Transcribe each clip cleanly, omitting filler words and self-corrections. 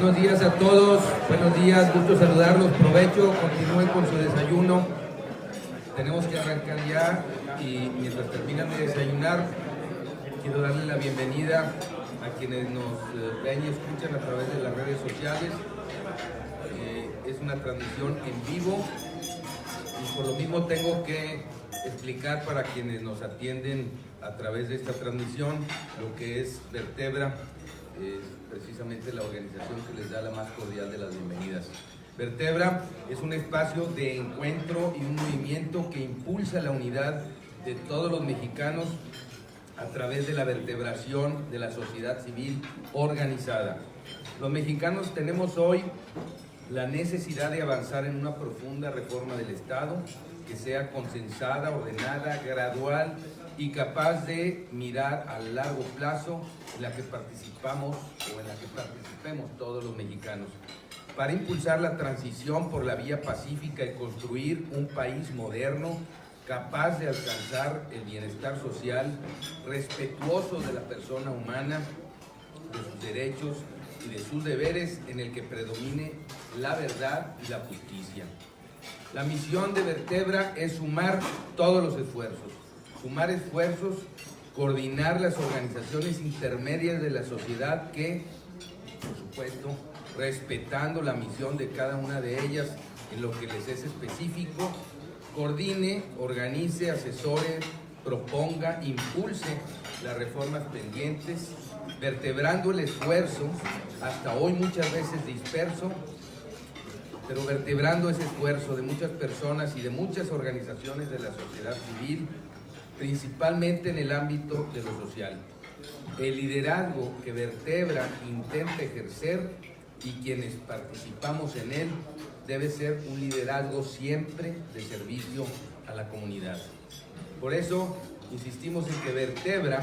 Buenos días a todos, buenos días, gusto saludarlos, provecho, continúen con su desayuno. Tenemos que arrancar ya y mientras terminan de desayunar, quiero darle la bienvenida a quienes nos ven y escuchan a través de las redes sociales. Es una transmisión en vivo y por lo mismo tengo que explicar para quienes nos atienden a través de esta transmisión lo que es Vertebra. Precisamente la organización que les da la más cordial de las bienvenidas. Vertebra es un espacio de encuentro y un movimiento que impulsa la unidad de todos los mexicanos a través de la vertebración de la sociedad civil organizada. Los mexicanos tenemos hoy la necesidad de avanzar en una profunda reforma del Estado que sea consensada, ordenada, gradual y capaz de mirar a largo plazo en la que participamos o en la que participemos todos los mexicanos, para impulsar la transición por la vía pacífica y construir un país moderno capaz de alcanzar el bienestar social, respetuoso de la persona humana, de sus derechos y de sus deberes, en el que predomine la verdad y la justicia. La misión de Vertebra es sumar todos los esfuerzos, coordinar las organizaciones intermedias de la sociedad que, por supuesto, respetando la misión de cada una de ellas en lo que les es específico, coordine, organice, asesore, proponga, impulse las reformas pendientes, vertebrando el esfuerzo, hasta hoy muchas veces disperso, pero vertebrando ese esfuerzo de muchas personas y de muchas organizaciones de la sociedad civil, principalmente en el ámbito de lo social. El liderazgo que Vertebra intenta ejercer y quienes participamos en él debe ser un liderazgo siempre de servicio a la comunidad. Por eso insistimos en que Vertebra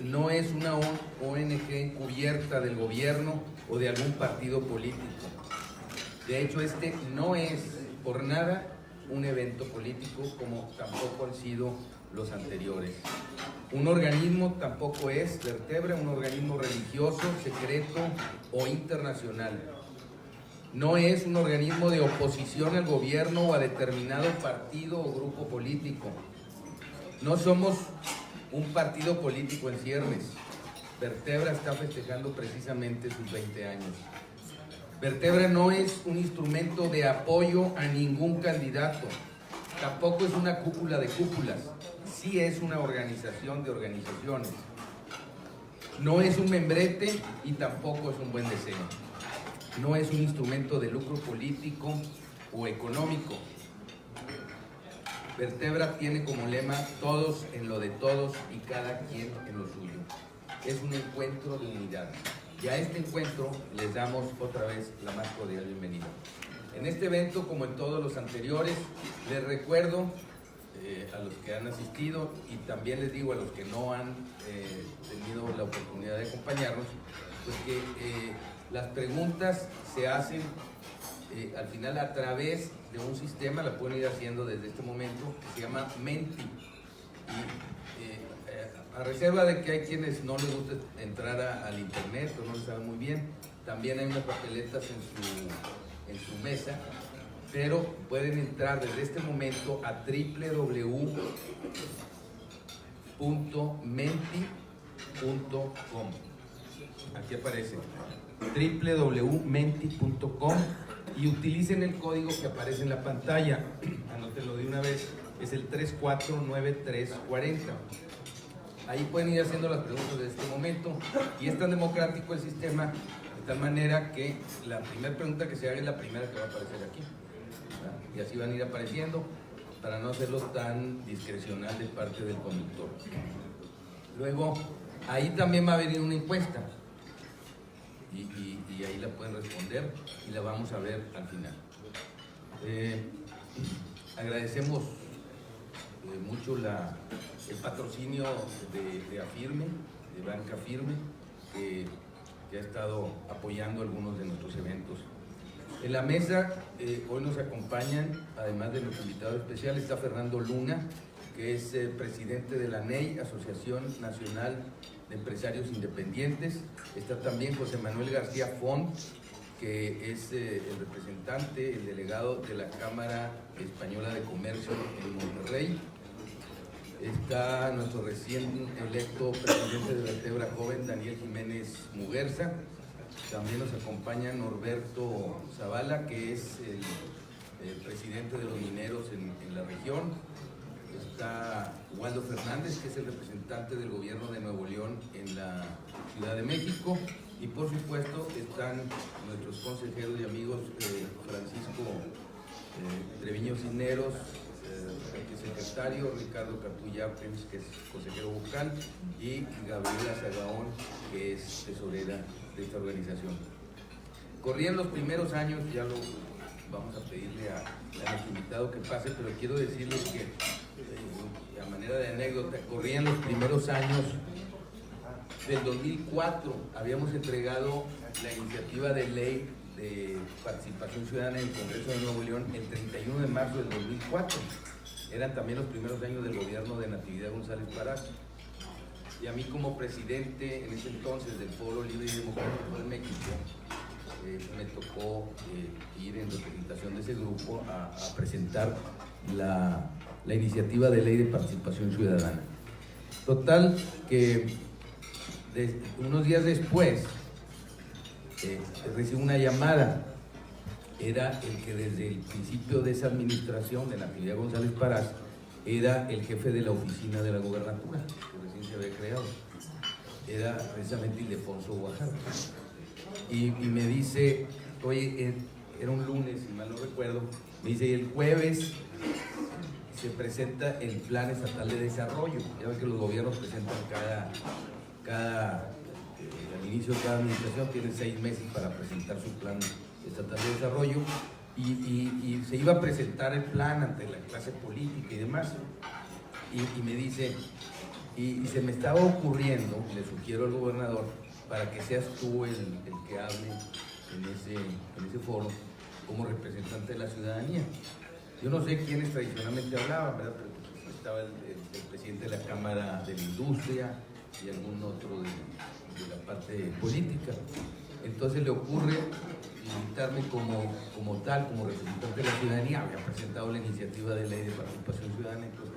no es una ONG cubierta del gobierno o de algún partido político. De hecho, este no es por nada un evento político, como tampoco han sido los anteriores. Un organismo tampoco es Vertebra, un organismo religioso, secreto o internacional. No es un organismo de oposición al gobierno o a determinado partido o grupo político. No somos un partido político en ciernes. Vertebra está festejando precisamente sus 20 años. Vertebra no es un instrumento de apoyo a ningún candidato, tampoco es una cúpula de cúpulas, sí es una organización de organizaciones. No es un membrete y tampoco es un buen deseo. No es un instrumento de lucro político o económico. Vertebra tiene como lema todos en lo de todos y cada quien en lo suyo. Es un encuentro de unidad. Y a este encuentro les damos otra vez la más cordial bienvenida. En este evento, como en todos los anteriores, les recuerdo a los que han asistido y también les digo a los que no han tenido la oportunidad de acompañarnos, pues que las preguntas se hacen al final a través de un sistema, la pueden ir haciendo desde este momento, que se llama Menti. A reserva de que hay quienes no les gusta entrar al internet o no les saben muy bien, también hay unas papeletas en su mesa, pero pueden entrar desde este momento a www.menti.com. Aquí aparece www.menti.com y utilicen el código que aparece en la pantalla. Anótenlo de una vez, es el 349340. Ahí pueden ir haciendo las preguntas de este momento y es tan democrático el sistema de tal manera que la primera pregunta que se haga es la primera que va a aparecer aquí, ¿verdad? Y así van a ir apareciendo para no hacerlo tan discrecional de parte del conductor. Luego, ahí también va a venir una encuesta y ahí la pueden responder y la vamos a ver al final. Agradecemos mucho el patrocinio de Afirme, de Banca Firme, que ha estado apoyando algunos de nuestros eventos. En la mesa hoy nos acompañan, además de nuestro invitado especial, está Fernando Luna, que que es presidente de la ANEI, Asociación Nacional de Empresarios Independientes. Está también José Manuel García Font, que es el representante, el delegado de la Cámara Española de Comercio en Monterrey. Está nuestro recién electo presidente de Vertebra Joven, Daniel Jiménez Muguerza. También nos acompaña Norberto Zavala, que es el presidente de los mineros en la región. Está Waldo Fernández, que es el representante del gobierno de Nuevo León en la Ciudad de México. Y por supuesto están nuestros consejeros y amigos Francisco Treviño Cisneros, que es secretario, Ricardo Cartulla, que es consejero vocal, y Gabriela Zagaón, que es tesorera de esta organización. Corrían los primeros años, ya lo vamos a pedirle a nuestro invitado que pase, pero quiero decirles que, a manera de anécdota, corrían los primeros años del 2004, habíamos entregado la iniciativa de ley de participación ciudadana en el Congreso de Nuevo León el 31 de marzo del 2004. Eran también los primeros años del gobierno de Natividad González Parás. Y a mí, como presidente en ese entonces del Foro Libre y Democrático de México, me tocó ir en representación de ese grupo a presentar la iniciativa de ley de participación ciudadana. Total, que unos días después recibo una llamada. Era el que desde el principio de esa administración de Natividad González Parás era el jefe de la oficina de la gobernatura, que recién se había creado. Era precisamente Ildefonso Guajardo. Y me dice, oye, era un lunes, si mal no recuerdo, me dice, el jueves se presenta el Plan Estatal de Desarrollo. Ya ven que los gobiernos presentan al inicio de cada administración, tienen 6 meses para presentar su plan estatal de desarrollo, y se iba a presentar el plan ante la clase política y demás, y me dice, y se me estaba ocurriendo, le sugiero al gobernador, para que seas tú el que hable en ese foro como representante de la ciudadanía. Yo no sé quiénes tradicionalmente hablaban, ¿verdad? Pero pues estaba el presidente de la Cámara de la Industria y algún otro de la parte política. Entonces le ocurre invitarme como tal, como representante de la ciudadanía. Había presentado la iniciativa de ley de participación ciudadana, entonces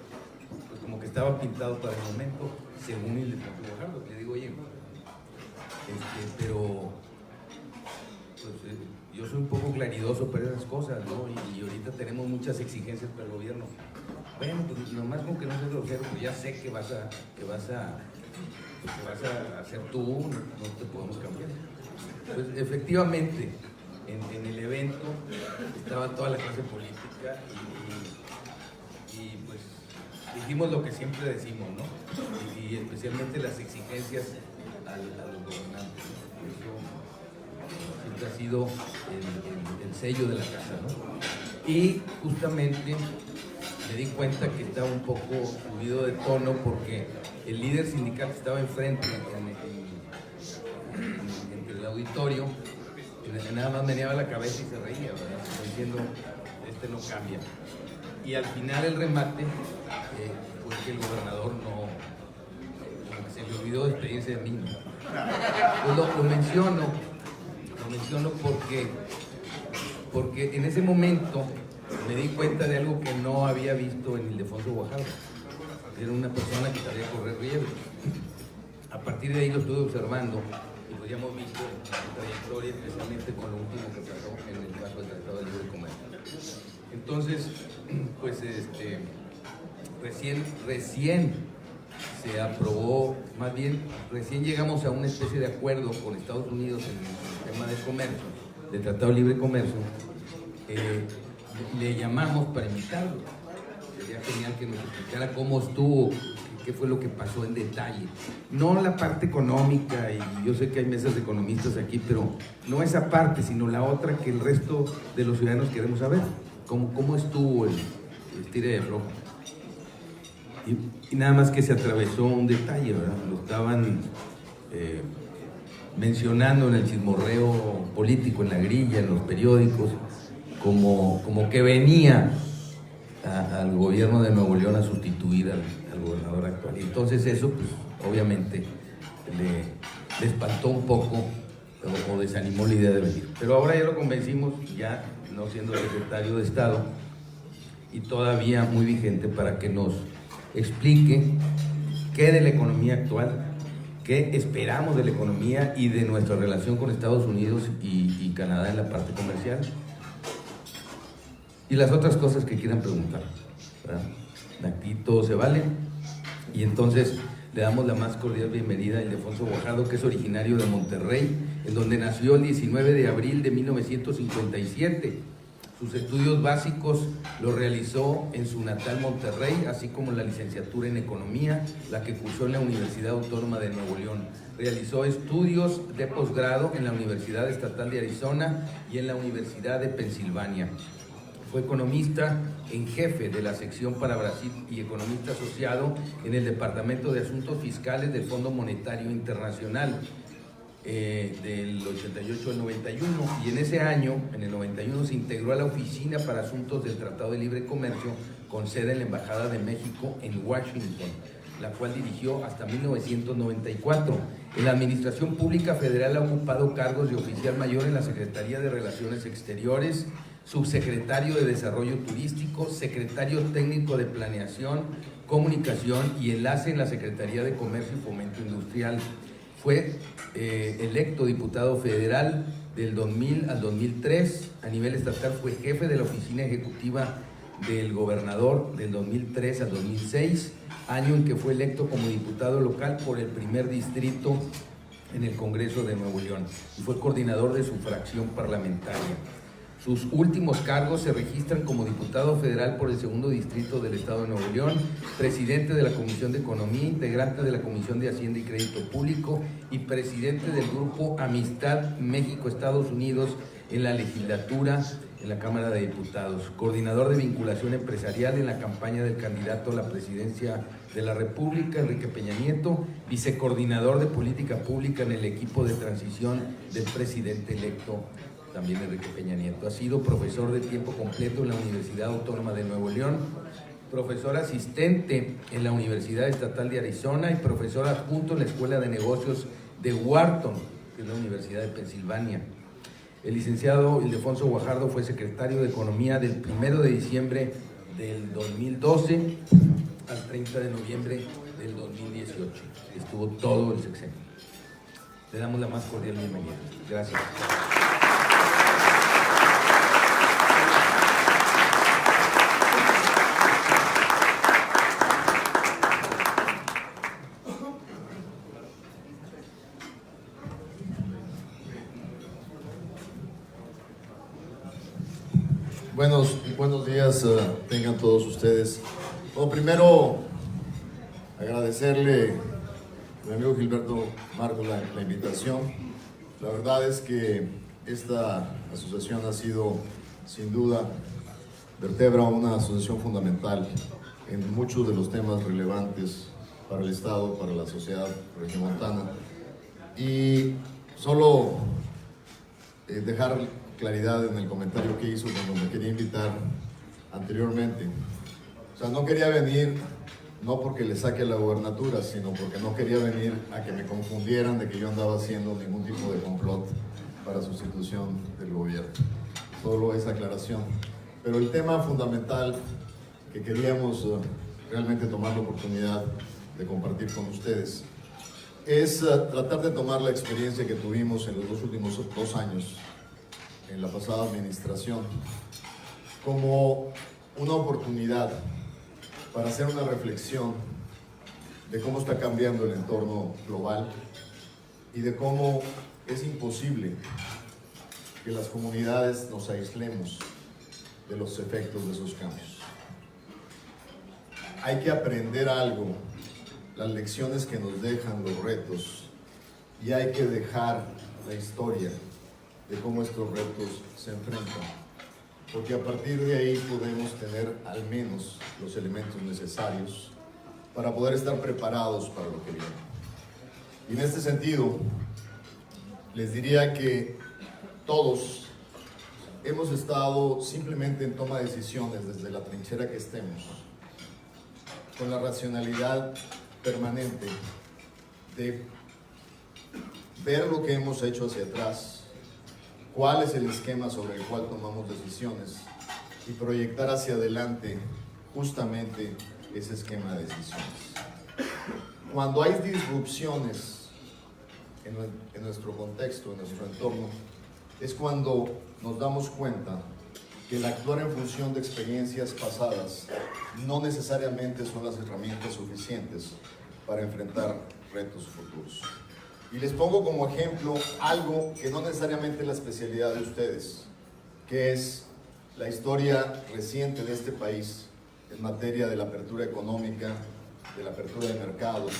pues como que estaba pintado para el momento, según Ildefonso Guajardo. Le digo, oye, pero pues, yo soy un poco claridoso para esas cosas, ¿no? Y ahorita tenemos muchas exigencias para el gobierno. Bueno, pues nomás con que no seas grosero, pues ya sé que vas a hacer tú, no te podemos cambiar. Pues efectivamente, en el evento estaba toda la clase política y pues dijimos lo que siempre decimos, ¿no? Y especialmente las exigencias a los gobernantes. Eso siempre ha sido el sello de la casa, ¿no? Y justamente me di cuenta que estaba un poco subido de tono porque el líder sindical que estaba enfrente en el auditorio nada más meneaba la cabeza y se reía, ¿verdad? Diciendo, no cambia. Y al final el remate fue que el gobernador como que se le olvidó despedirse de mí, ¿no? Pues lo menciono porque en ese momento me di cuenta de algo que no había visto en Ildefonso Guajardo. Era una persona que sabía correr riesgos. A partir de ahí lo estuve observando y pues ya hemos visto su trayectoria, especialmente con lo último que pasó en el caso del Tratado de Libre Comercio. Entonces, pues recién se aprobó, más bien recién llegamos a una especie de acuerdo con Estados Unidos en el tema de comercio, del Tratado de Libre Comercio. Le llamamos para invitarlo. Sería genial que nos explicara cómo estuvo, qué fue lo que pasó en detalle. No la parte económica, y yo sé que hay mesas de economistas aquí, pero no esa parte, sino la otra que el resto de los ciudadanos queremos saber. Cómo estuvo el estire de aflojo. Y nada más que se atravesó un detalle, ¿verdad? Lo estaban mencionando en el chismorreo político, en la grilla, en los periódicos, como que venía al gobierno de Nuevo León a sustituir al gobernador actual. Y entonces eso, pues, obviamente, le espantó un poco o desanimó la idea de venir. Pero ahora ya lo convencimos, ya no siendo secretario de Estado, y todavía muy vigente, para que nos explique qué de la economía actual, qué esperamos de la economía y de nuestra relación con Estados Unidos y Canadá en la parte comercial, y las otras cosas que quieran preguntar, ¿verdad? Aquí todo se vale. Y entonces le damos la más cordial bienvenida a Ildefonso Guajardo, que es originario de Monterrey, en donde nació el 19 de abril de 1957. Sus estudios básicos los realizó en su natal Monterrey, así como la licenciatura en Economía, la que cursó en la Universidad Autónoma de Nuevo León. Realizó estudios de posgrado en la Universidad Estatal de Arizona y en la Universidad de Pensilvania. Fue economista en jefe de la sección para Brasil y economista asociado en el Departamento de Asuntos Fiscales del Fondo Monetario Internacional del 88 al 91, y en ese año, en el 91, se integró a la Oficina para Asuntos del Tratado de Libre Comercio con sede en la Embajada de México en Washington, la cual dirigió hasta 1994. En la Administración Pública Federal ha ocupado cargos de oficial mayor en la Secretaría de Relaciones Exteriores, subsecretario de Desarrollo Turístico, secretario técnico de Planeación, Comunicación y Enlace en la Secretaría de Comercio y Fomento Industrial. Fue electo diputado federal del 2000 al 2003. A nivel estatal fue jefe de la Oficina Ejecutiva del Gobernador del 2003 al 2006, año en que fue electo como diputado local por el primer distrito en el Congreso de Nuevo León y fue coordinador de su fracción parlamentaria. Sus últimos cargos se registran como diputado federal por el segundo distrito del Estado de Nuevo León, presidente de la Comisión de Economía, integrante de la Comisión de Hacienda y Crédito Público y presidente del Grupo Amistad México-Estados Unidos en la legislatura en la Cámara de Diputados, coordinador de vinculación empresarial en la campaña del candidato a la presidencia de la República, Enrique Peña Nieto, vicecoordinador de política pública en el equipo de transición del presidente electo, también Enrique Peña Nieto. Ha sido profesor de tiempo completo en la Universidad Autónoma de Nuevo León, profesor asistente en la Universidad Estatal de Arizona y profesor adjunto en la Escuela de Negocios de Wharton, que es la Universidad de Pensilvania. El licenciado Ildefonso Guajardo fue secretario de Economía del 1 de diciembre del 2012 al 30 de noviembre del 2018. Estuvo todo el sexenio. Le damos la más cordial bienvenida. Gracias. Buenos días tengan todos ustedes. Bueno, primero agradecerle a mi amigo Gilberto Marcos la invitación. La verdad es que esta asociación ha sido, sin duda, vertebra una asociación fundamental en muchos de los temas relevantes para el Estado, para la sociedad regiomontana. Y solo dejar claridad en el comentario que hizo cuando me quería invitar anteriormente. O sea, no quería venir no porque le saque la gobernatura, sino porque no quería venir a que me confundieran de que yo andaba haciendo ningún tipo de complot para sustitución del gobierno. Solo esa aclaración. Pero el tema fundamental que queríamos realmente tomar la oportunidad de compartir con ustedes es tratar de tomar la experiencia que tuvimos en los dos últimos 2 años en la pasada administración como una oportunidad para hacer una reflexión de cómo está cambiando el entorno global y de cómo es imposible que las comunidades nos aislemos de los efectos de esos cambios. Hay que aprender algo, las lecciones que nos dejan los retos, y hay que dejar la historia de cómo estos retos se enfrentan, porque a partir de ahí podemos tener al menos los elementos necesarios para poder estar preparados para lo que viene. Y en este sentido, les diría que todos hemos estado simplemente en toma de decisiones desde la trinchera que estemos, con la racionalidad permanente de ver lo que hemos hecho hacia atrás, cuál es el esquema sobre el cual tomamos decisiones y proyectar hacia adelante justamente ese esquema de decisiones. Cuando hay disrupciones en nuestro contexto, en nuestro entorno, es cuando nos damos cuenta que el actuar en función de experiencias pasadas no necesariamente son las herramientas suficientes para enfrentar retos futuros. Y les pongo como ejemplo algo que no necesariamente es la especialidad de ustedes, que es la historia reciente de este país en materia de la apertura económica, de la apertura de mercados,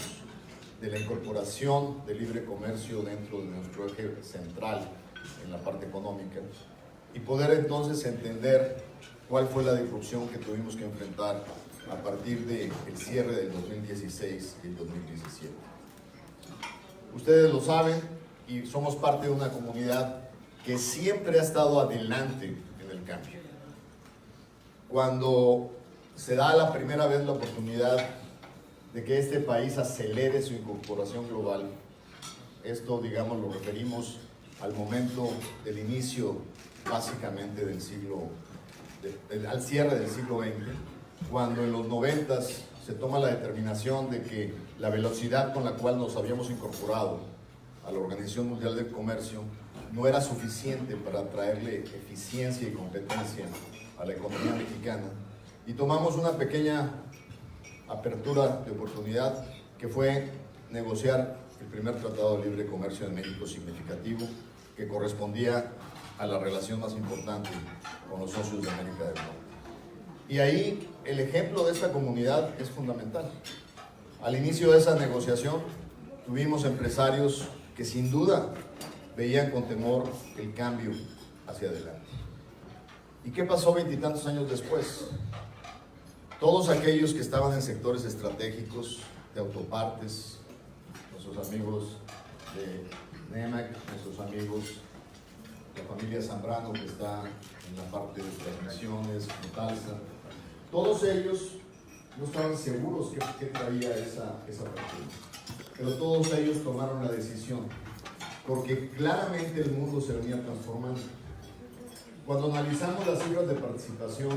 de la incorporación del libre comercio dentro de nuestro eje central en la parte económica, y poder entonces entender cuál fue la disrupción que tuvimos que enfrentar a partir del cierre del 2016 y el 2017. Ustedes lo saben y somos parte de una comunidad que siempre ha estado adelante en el cambio. Cuando se da la primera vez la oportunidad de que este país acelere su incorporación global, esto, digamos, lo referimos al momento del inicio básicamente del al cierre del siglo XX, cuando en los 90s se toma la determinación de que la velocidad con la cual nos habíamos incorporado a la Organización Mundial del Comercio no era suficiente para traerle eficiencia y competencia a la economía mexicana, y tomamos una pequeña apertura de oportunidad que fue negociar el primer tratado de libre comercio de México significativo, que correspondía a la relación más importante con los socios de América del Norte. Y ahí el ejemplo de esta comunidad es fundamental. Al inicio de esa negociación tuvimos empresarios que sin duda veían con temor el cambio hacia adelante. ¿Y qué pasó veintitantos años después? Todos aquellos que estaban en sectores estratégicos de autopartes, nuestros amigos de NEMAC, nuestros amigos de la familia Zambrano, que está en la parte de transmisiones, Metalsa, todos ellos no estaban seguros qué traía esa apertura, pero todos ellos tomaron la decisión, porque claramente el mundo se venía transformando. Cuando analizamos las cifras de participación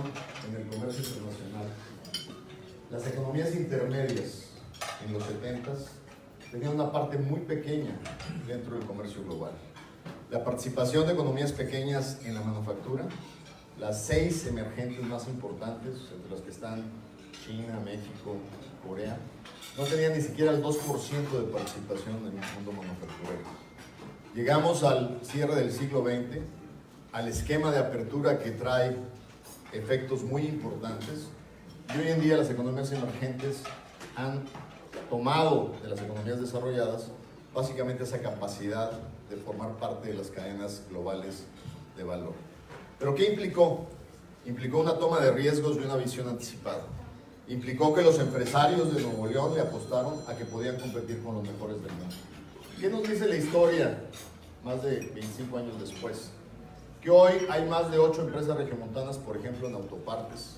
en el comercio internacional, las economías intermedias en los 70s tenían una parte muy pequeña dentro del comercio global. La participación de economías pequeñas en la manufactura, las 6 emergentes más importantes, entre las que están China, México, Corea, no tenían ni siquiera el 2% de participación en el mundo manufacturero. Llegamos al cierre del siglo XX, al esquema de apertura que trae efectos muy importantes, y hoy en día las economías emergentes han tomado de las economías desarrolladas básicamente esa capacidad de formar parte de las cadenas globales de valor. ¿Pero qué implicó? Implicó una toma de riesgos y una visión anticipada. Implicó que los empresarios de Nuevo León le apostaron a que podían competir con los mejores del mundo. ¿Qué nos dice la historia más de 25 años después? Que hoy hay más de 8 empresas regiomontanas, por ejemplo, en autopartes,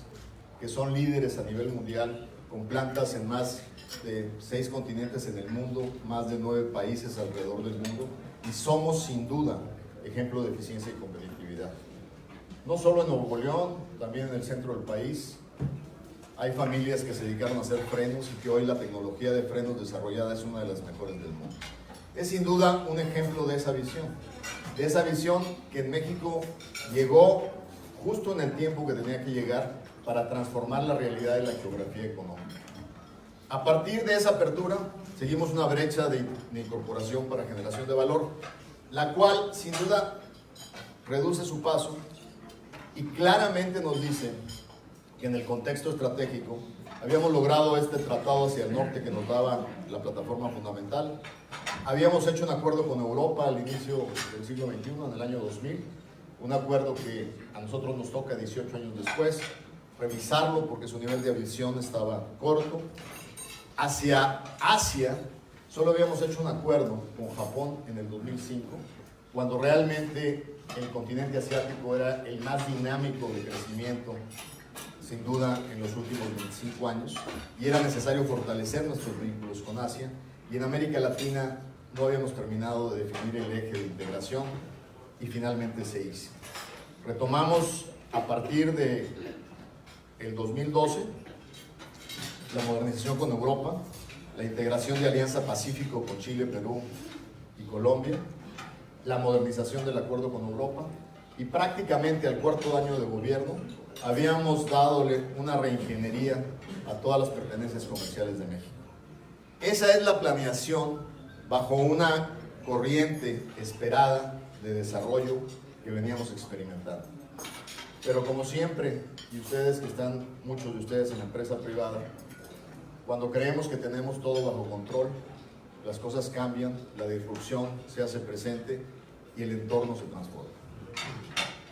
que son líderes a nivel mundial, con plantas en más de 6 continentes en el mundo, más de 9 países alrededor del mundo, y somos sin duda ejemplo de eficiencia y competitividad. No solo en Nuevo León, también en el centro del país, hay familias que se dedicaron a hacer frenos y que hoy la tecnología de frenos desarrollada es una de las mejores del mundo. Es sin duda un ejemplo de esa visión que en México llegó justo en el tiempo que tenía que llegar para transformar la realidad de la geografía económica. A partir de esa apertura, seguimos una brecha de incorporación para generación de valor, la cual sin duda reduce su paso y claramente nos dice que en el contexto estratégico habíamos logrado este tratado hacia el norte que nos daba la plataforma fundamental. Habíamos hecho un acuerdo con Europa al inicio del siglo XXI, en el año 2000, un acuerdo que a nosotros nos toca 18 años después revisarlo porque su nivel de ambición estaba corto. Hacia Asia, solo habíamos hecho un acuerdo con Japón en el 2005 cuando realmente el continente asiático era el más dinámico de crecimiento, sin duda, en los últimos 25 años, y era necesario fortalecer nuestros vínculos con Asia, y en América Latina no habíamos terminado de definir el eje de integración, y finalmente se hizo. Retomamos a partir de el 2012 la modernización con Europa, la integración de Alianza Pacífico con Chile, Perú y Colombia, la modernización del acuerdo con Europa, y prácticamente al cuarto año de gobierno habíamos dado una reingeniería a todas las pertenencias comerciales de México. Esa es la planeación bajo una corriente esperada de desarrollo que veníamos experimentando. Pero como siempre, y ustedes que están, muchos de ustedes en la empresa privada, cuando creemos que tenemos todo bajo control, las cosas cambian, la disrupción se hace presente y el entorno se transforma.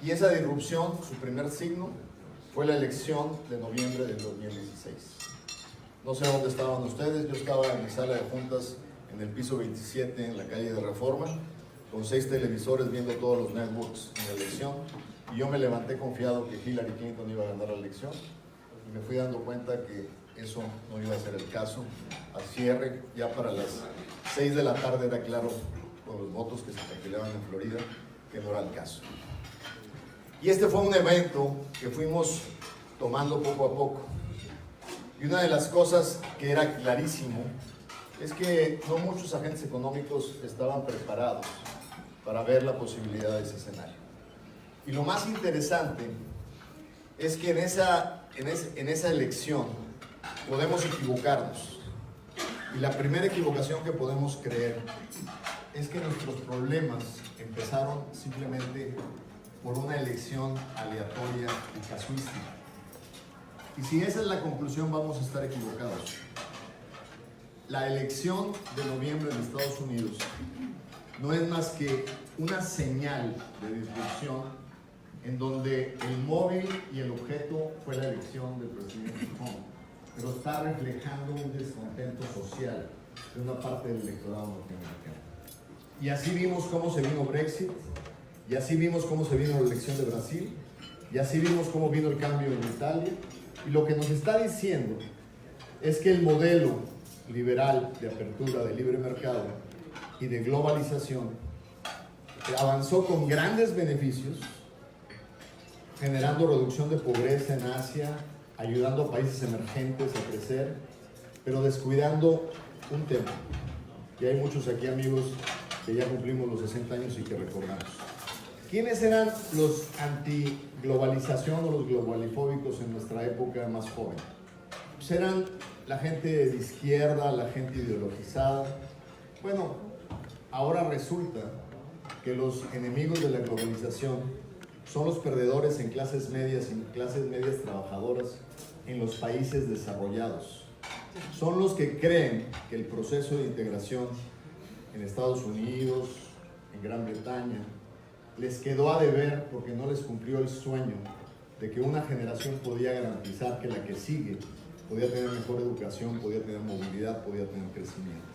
Y esa disrupción, su primer signo, fue la elección de noviembre del 2016. No sé dónde estaban ustedes, yo estaba en mi sala de juntas en el piso 27 en la calle de Reforma, con 6 televisores viendo todos los networks en la elección, y yo me levanté confiado que Hillary Clinton iba a ganar la elección, y me fui dando cuenta que eso no iba a ser el caso. Al cierre, ya para las 6 de la tarde era claro, con los votos que se perfilaban en Florida, que no era el caso. Y este fue un evento que fuimos tomando poco a poco. Y una de las cosas que era clarísimo es que no muchos agentes económicos estaban preparados para ver la posibilidad de ese escenario. Y lo más interesante es que en esa elección podemos equivocarnos. Y la primera equivocación que podemos creer es que nuestros problemas empezaron simplemente por una elección aleatoria y casuística. Y si esa es la conclusión, vamos a estar equivocados. La elección de noviembre en Estados Unidos no es más que una señal de disrupción en donde el móvil y el objeto fue la elección del presidente Trump, pero está reflejando un descontento social de una parte del electorado norteamericano. Y así vimos cómo se vino Brexit, y así vimos cómo se vino la elección de Brasil, y así vimos cómo vino el cambio en Italia, y lo que nos está diciendo es que el modelo liberal de apertura, de libre mercado y de globalización avanzó con grandes beneficios, generando reducción de pobreza en Asia, ayudando a países emergentes a crecer, pero descuidando un tema. Y hay muchos aquí, amigos, que ya cumplimos los 60 años y que recordamos. ¿Quiénes eran los anti-globalización o los globalifóbicos en nuestra época más joven? Pues eran la gente de izquierda, la gente ideologizada. Bueno, ahora resulta que los enemigos de la globalización son los perdedores en clases medias y clases medias trabajadoras en los países desarrollados. Son los que creen que el proceso de integración en Estados Unidos, en Gran Bretaña, les quedó a deber porque no les cumplió el sueño de que una generación podía garantizar que la que sigue podía tener mejor educación, podía tener movilidad, podía tener crecimiento.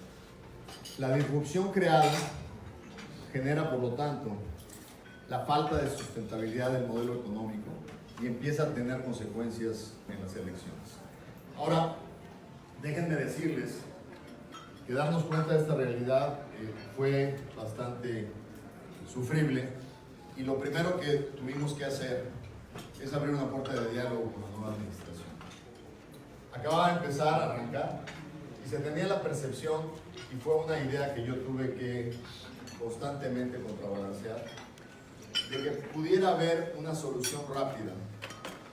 La disrupción creada genera, por lo tanto, la falta de sustentabilidad del modelo económico y empieza a tener consecuencias en las elecciones. Ahora, déjenme decirles que darnos cuenta de esta realidad fue bastante sufrible, y lo primero que tuvimos que hacer es abrir una puerta de diálogo con la nueva administración. Acababa de empezar a arrancar y se tenía la percepción, y fue una idea que yo tuve que constantemente contrabalancear, de que pudiera haber una solución rápida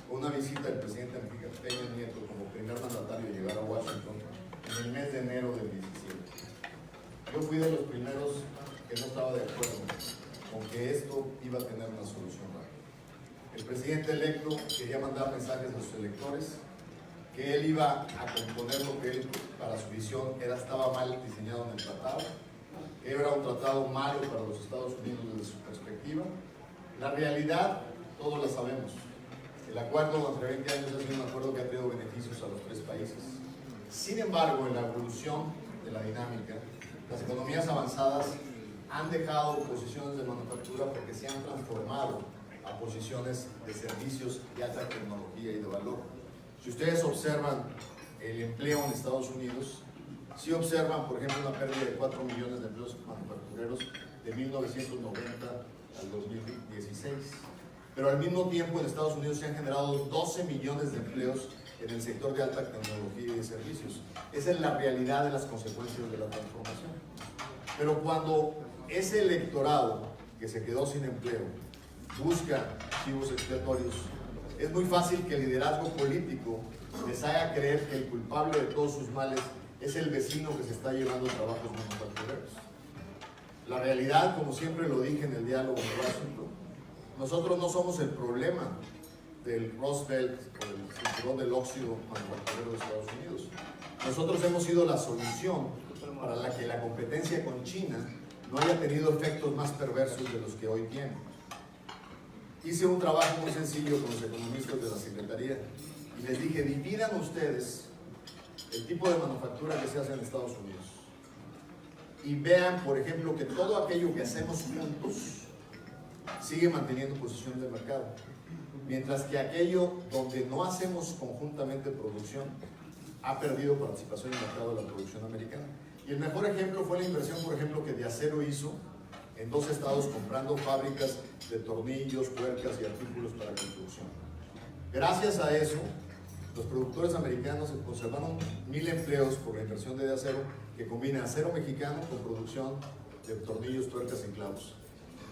con una visita del presidente Enrique Peña Nieto como primer mandatario a llegar a Washington en el mes de enero del 17. Yo fui de los primeros que no estaba de acuerdo con que esto iba a tener una solución rápida. El presidente electo quería mandar mensajes a sus electores que él iba a componer lo que él, para su visión, estaba mal diseñado en el tratado, que era un tratado malo para los Estados Unidos desde su perspectiva. La realidad, todos la sabemos. El acuerdo entre 20 años ha sido un acuerdo que ha traído beneficios a los 3 países. Sin embargo, en la evolución de la dinámica, las economías avanzadas han dejado posiciones de manufactura porque se han transformado a posiciones de servicios de alta tecnología y de valor. Si ustedes observan el empleo en Estados Unidos, sí observan, por ejemplo, una pérdida de 4 millones de empleos manufactureros de 1990 al 2016. Pero al mismo tiempo en Estados Unidos se han generado 12 millones de empleos en el sector de alta tecnología y de servicios. Esa es la realidad de las consecuencias de la transformación. Pero cuando ese electorado que se quedó sin empleo busca chivos expiatorios, es muy fácil que el liderazgo político les haga creer que el culpable de todos sus males es el vecino que se está llevando trabajos manufactureros. La realidad, como siempre lo dije en el diálogo de Washington, nosotros no somos el problema del Rust Belt o del cinturón del óxido manufacturero de Estados Unidos. Nosotros hemos sido la solución para la que la competencia con China no haya tenido efectos más perversos de los que hoy tiene. Hice un trabajo muy sencillo con los economistas de la Secretaría y les dije, dividan ustedes el tipo de manufactura que se hace en Estados Unidos y vean, por ejemplo, que todo aquello que hacemos juntos sigue manteniendo posición de mercado, mientras que aquello donde no hacemos conjuntamente producción ha perdido participación en el mercado de la producción americana. Y el mejor ejemplo fue la inversión, por ejemplo, que De Acero hizo en 2 estados comprando fábricas de tornillos, tuercas y artículos para construcción. Gracias a eso, los productores americanos conservaron 1,000 empleos por la inversión de Acero, que combina acero mexicano con producción de tornillos, tuercas y clavos.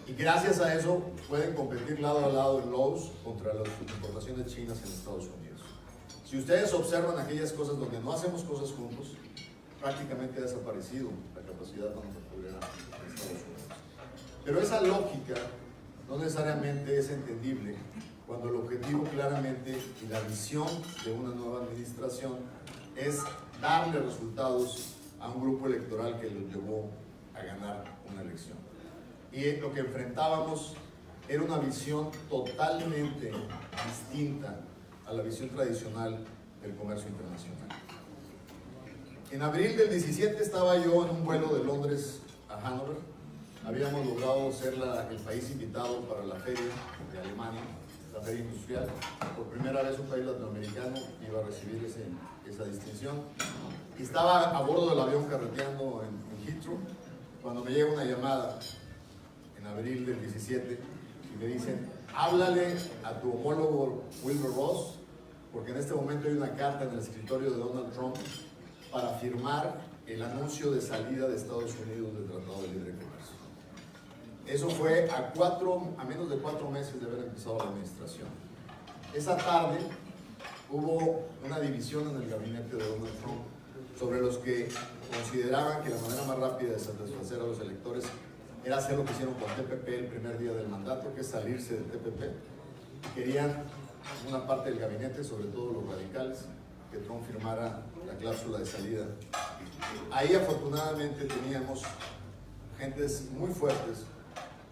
Y gracias a eso pueden competir lado a lado en Lowe's contra las importaciones chinas en Estados Unidos. Si ustedes observan aquellas cosas donde no hacemos cosas juntos, prácticamente ha desaparecido la capacidad manufacturera en Estados Unidos. Pero esa lógica no necesariamente es entendible cuando el objetivo claramente y la visión de una nueva administración es darle resultados a un grupo electoral que los llevó a ganar una elección. Y lo que enfrentábamos era una visión totalmente distinta a la visión tradicional del comercio internacional. En abril del 17 estaba yo en un vuelo de Londres a Hannover. Habíamos logrado ser el país invitado para la feria de Alemania, la feria industrial. Por primera vez un país latinoamericano iba a recibir esa distinción. Y estaba a bordo del avión carreteando en Heathrow cuando me llega una llamada en abril del 17 y me dicen, háblale a tu homólogo Wilbur Ross, porque en este momento hay una carta en el escritorio de Donald Trump para firmar el anuncio de salida de Estados Unidos del Tratado de Libre Comercio. Eso fue a menos de 4 meses de haber empezado la administración. Esa tarde hubo una división en el gabinete de Donald Trump sobre los que consideraban que la manera más rápida de satisfacer a los electores era hacer lo que hicieron con TPP el primer día del mandato, que es salirse del TPP. Querían una parte del gabinete, sobre todo los radicales, que Trump firmara la cláusula de salida. Ahí afortunadamente teníamos gentes muy fuertes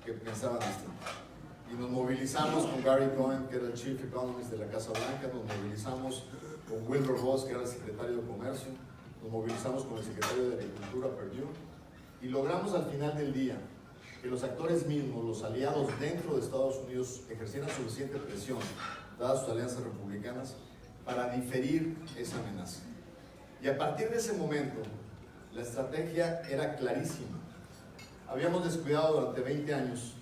que pensaban distinto. Y nos movilizamos con Gary Cohen, que era el Chief Economist de la Casa Blanca, nos movilizamos con Wilbur Ross, que era el Secretario de Comercio, nos movilizamos con el Secretario de Agricultura, Perdue, y logramos al final del día que los actores mismos, los aliados dentro de Estados Unidos, ejercieran suficiente presión, dadas sus alianzas republicanas, para diferir esa amenaza. Y a partir de ese momento, la estrategia era clarísima. Habíamos descuidado durante 20 años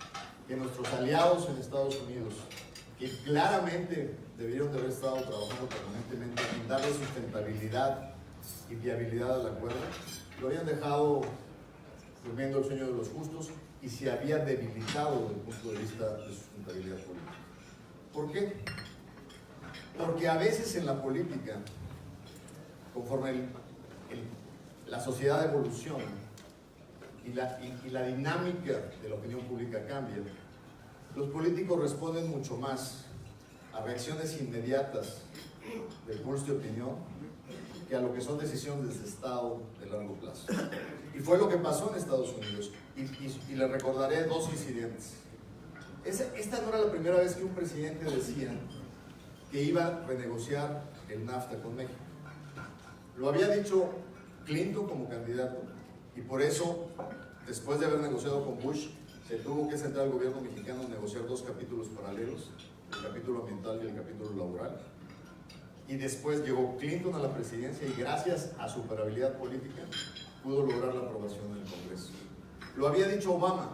que nuestros aliados en Estados Unidos, que claramente debieron de haber estado trabajando permanentemente en darle sustentabilidad y viabilidad al acuerdo, lo habían dejado durmiendo el sueño de los justos y se había debilitado desde el punto de vista de sustentabilidad política. ¿Por qué? Porque a veces en la política, conforme la sociedad evoluciona y la dinámica de la opinión pública cambia, los políticos responden mucho más a reacciones inmediatas del pulso de opinión que a lo que son decisiones de Estado de largo plazo. Y fue lo que pasó en Estados Unidos. Y les recordaré 2 incidentes. Esta no era la primera vez que un presidente decía que iba a renegociar el NAFTA con México. Lo había dicho Clinton como candidato y por eso después de haber negociado con Bush, se tuvo que sentar el gobierno mexicano a negociar dos capítulos paralelos, el capítulo ambiental y el capítulo laboral. Y después llegó Clinton a la presidencia y gracias a su operabilidad política pudo lograr la aprobación en el Congreso. Lo había dicho Obama,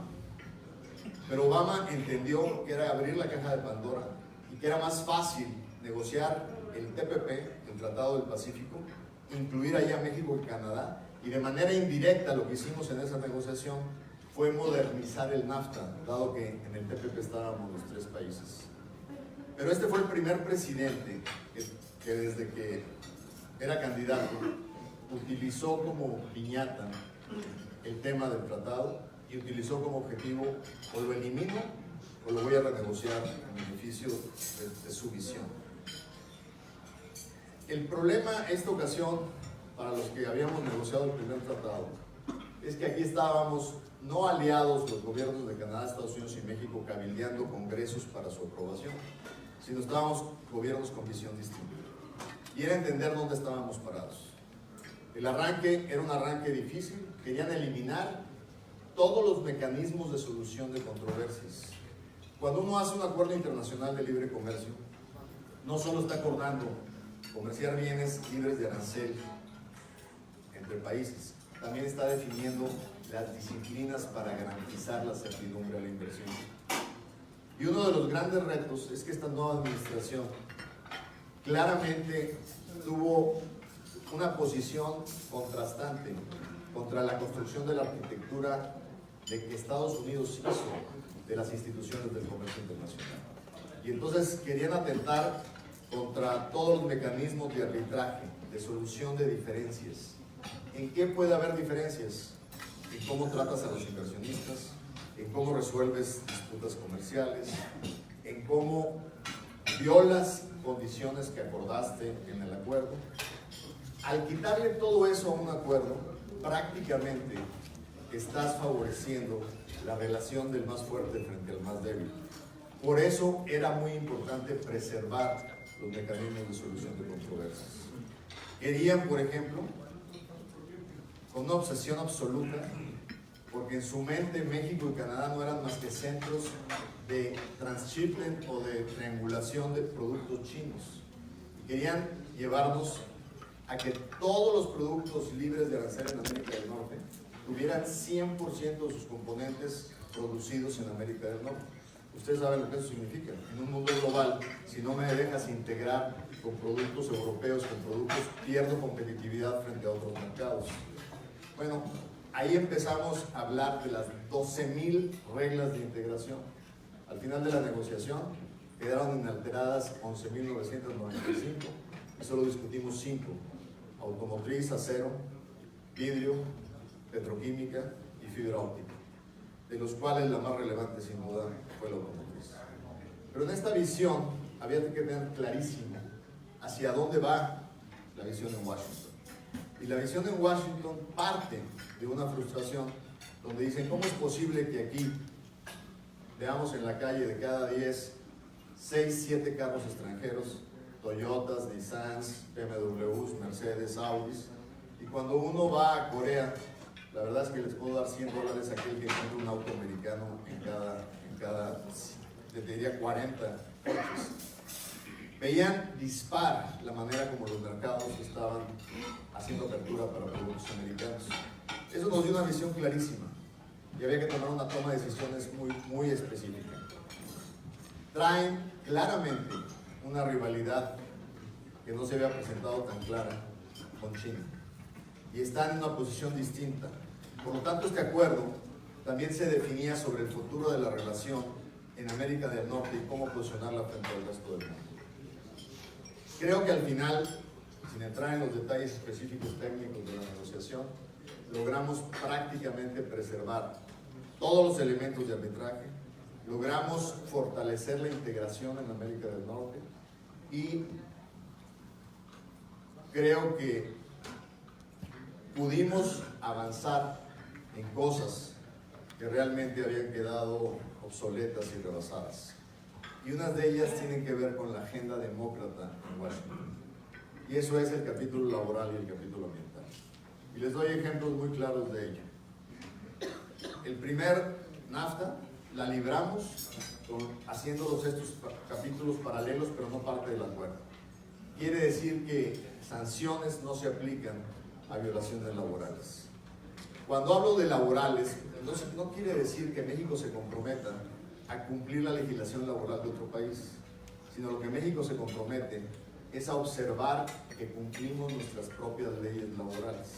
pero Obama entendió que era abrir la caja de Pandora y que era más fácil negociar el TPP, el Tratado del Pacífico, incluir ahí a México y Canadá, y de manera indirecta lo que hicimos en esa negociación fue modernizar el NAFTA, dado que en el TPP estábamos los tres países. Pero este fue el primer presidente que desde que era candidato utilizó como piñata el tema del tratado y utilizó como objetivo o lo elimino o lo voy a renegociar en beneficio de su visión. El problema esta ocasión, para los que habíamos negociado el primer tratado, es que aquí estábamos no aliados los gobiernos de Canadá, Estados Unidos y México cabildeando congresos para su aprobación, sino estábamos gobiernos con visión distinta. Y era entender dónde estábamos parados. El arranque era un arranque difícil, querían eliminar todos los mecanismos de solución de controversias. Cuando uno hace un acuerdo internacional de libre comercio, no solo está acordando comerciar bienes libres de arancel entre países, también está definiendo las disciplinas para garantizar la certidumbre a la inversión. Y uno de los grandes retos es que esta nueva administración claramente tuvo una posición contrastante contra la construcción de la arquitectura de que Estados Unidos hizo de las instituciones del comercio internacional. Y entonces querían atentar contra todos los mecanismos de arbitraje, de solución de diferencias. ¿En qué puede haber diferencias? En cómo tratas a los inversionistas, en cómo resuelves disputas comerciales, en cómo violas condiciones que acordaste en el acuerdo. Al quitarle todo eso a un acuerdo, prácticamente estás favoreciendo la relación del más fuerte frente al más débil. Por eso era muy importante preservar los mecanismos de solución de controversias. Querían, por ejemplo, con una obsesión absoluta, porque en su mente México y Canadá no eran más que centros de transshipment o de triangulación de productos chinos. Y querían llevarnos a que todos los productos libres de arancel en América del Norte tuvieran 100% de sus componentes producidos en América del Norte. Ustedes saben lo que eso significa. En un mundo global, si no me dejas integrar con productos europeos, con productos, pierdo competitividad frente a otros mercados. Bueno, ahí empezamos a hablar de las 12,000 reglas de integración. Al final de la negociación quedaron inalteradas 11,995 y solo discutimos 5: automotriz, acero, vidrio, petroquímica y fibra óptica, de los cuales la más relevante sin duda fue la automotriz. Pero en esta visión había que tener clarísimo hacia dónde va la visión en Washington. Y la visión en Washington parte de una frustración donde dicen: ¿cómo es posible que aquí veamos en la calle de cada 10, 6, 7 carros extranjeros, Toyotas, Nissans, BMWs, Mercedes, Audis, y cuando uno va a Corea, la verdad es que les puedo dar $100 a aquel que encuentra un auto americano en cada, te diría 40 coches? Veían dispar la manera como los mercados estaban haciendo apertura para productos americanos. Eso nos dio una visión clarísima y había que tomar una toma de decisiones muy específica. Traen claramente una rivalidad que no se había presentado tan clara con China y están en una posición distinta. Por lo tanto, este acuerdo también se definía sobre el futuro de la relación en América del Norte y cómo posicionarla frente al resto del mundo. Creo que al final, sin entrar en los detalles específicos técnicos de la negociación, logramos prácticamente preservar todos los elementos de arbitraje, logramos fortalecer la integración en América del Norte y creo que pudimos avanzar en cosas que realmente habían quedado obsoletas y rebasadas. Y unas de ellas tienen que ver con la agenda demócrata en Washington. Y eso es el capítulo laboral y el capítulo ambiental. Y les doy ejemplos muy claros de ello. el primer NAFTA la libramos haciéndolos estos capítulos paralelos, pero no parte del acuerdo. Quiere decir que sanciones no se aplican a violaciones laborales. Cuando hablo de laborales, entonces no quiere decir que México se comprometa a cumplir la legislación laboral de otro país, sino lo que México se compromete es a observar que cumplimos nuestras propias leyes laborales.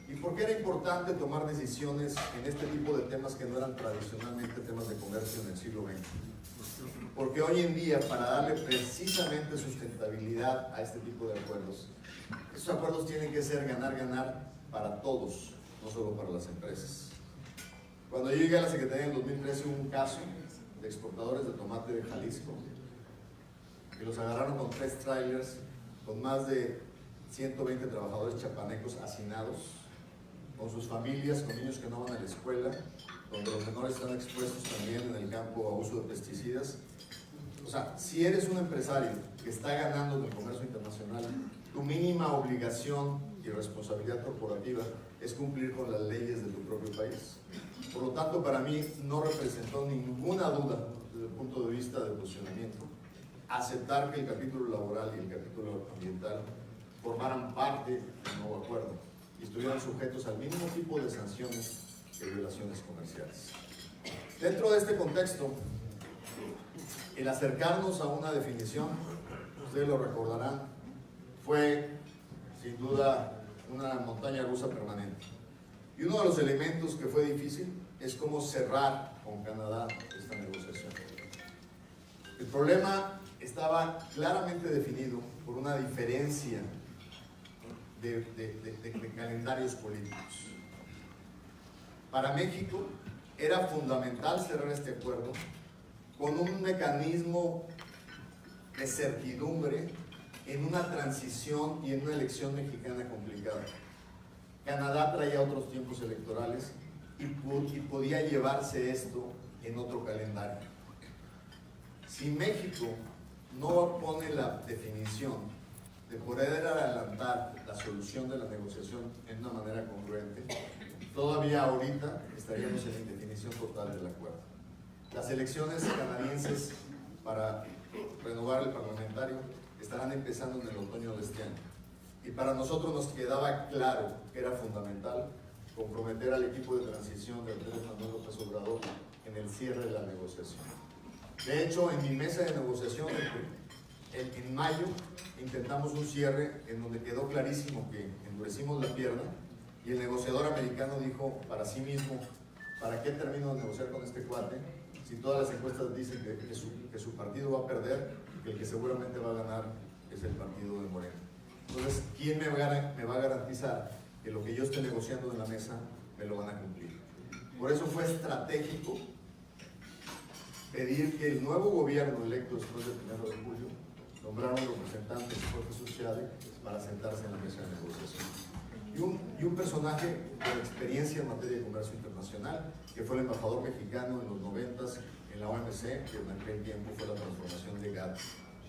¿Y por qué era importante tomar decisiones en este tipo de temas que no eran tradicionalmente temas de comercio en el siglo XX? Porque hoy en día, para darle precisamente sustentabilidad a este tipo de acuerdos, esos acuerdos tienen que ser ganar-ganar para todos, no solo para las empresas. Cuando yo llegué a la Secretaría en el 2013 hubo un caso de exportadores de tomate de Jalisco que los agarraron con 3 trailers con más de 120 trabajadores chapanecos hacinados, con sus familias, con niños que no van a la escuela, donde los menores están expuestos también en el campo a uso de pesticidas. O sea, si eres un empresario que está ganando en el comercio internacional, tu mínima obligación y responsabilidad corporativa es cumplir con las leyes de tu propio país. Por lo tanto, para mí no representó ninguna duda desde el punto de vista de posicionamiento aceptar que el capítulo laboral y el capítulo ambiental formaran parte del nuevo acuerdo y estuvieran sujetos al mismo tipo de sanciones que violaciones comerciales. Dentro de este contexto, el acercarnos a una definición, ustedes lo recordarán, fue sin duda una montaña rusa permanente. Y uno de los elementos que fue difícil es cómo cerrar con Canadá esta negociación. El problema estaba claramente definido por una diferencia de calendarios políticos. Para México era fundamental cerrar este acuerdo con un mecanismo de certidumbre en una transición y en una elección mexicana complicada. Canadá traía otros tiempos electorales y podía llevarse esto en otro calendario. Si México no pone la definición de poder adelantar la solución de la negociación en una manera congruente, todavía ahorita estaríamos en la indefinición total del acuerdo. Las elecciones canadienses para renovar el parlamentario estarán empezando en el otoño de este año. Y para nosotros nos quedaba claro que era fundamental comprometer al equipo de transición de Andrés Manuel López Obrador en el cierre de la negociación. De hecho, en mi mesa de negociación, en mayo, intentamos un cierre en donde quedó clarísimo que endurecimos la pierna y el negociador americano dijo para sí mismo, ¿para qué termino de negociar con este cuate si todas las encuestas dicen que su partido va a perder y que el que seguramente va a ganar es el partido de Morena? Entonces, ¿quién me va a garantizar que lo que yo esté negociando en la mesa me lo van a cumplir? Por eso fue estratégico pedir que el nuevo gobierno electo después del 1 de julio nombrara un representante de Jorge Suciade para sentarse en la mesa de negociación. Y un personaje con experiencia en materia de comercio internacional, que fue el embajador mexicano en los 90s en la OMC, que en aquel tiempo fue la transformación de GATT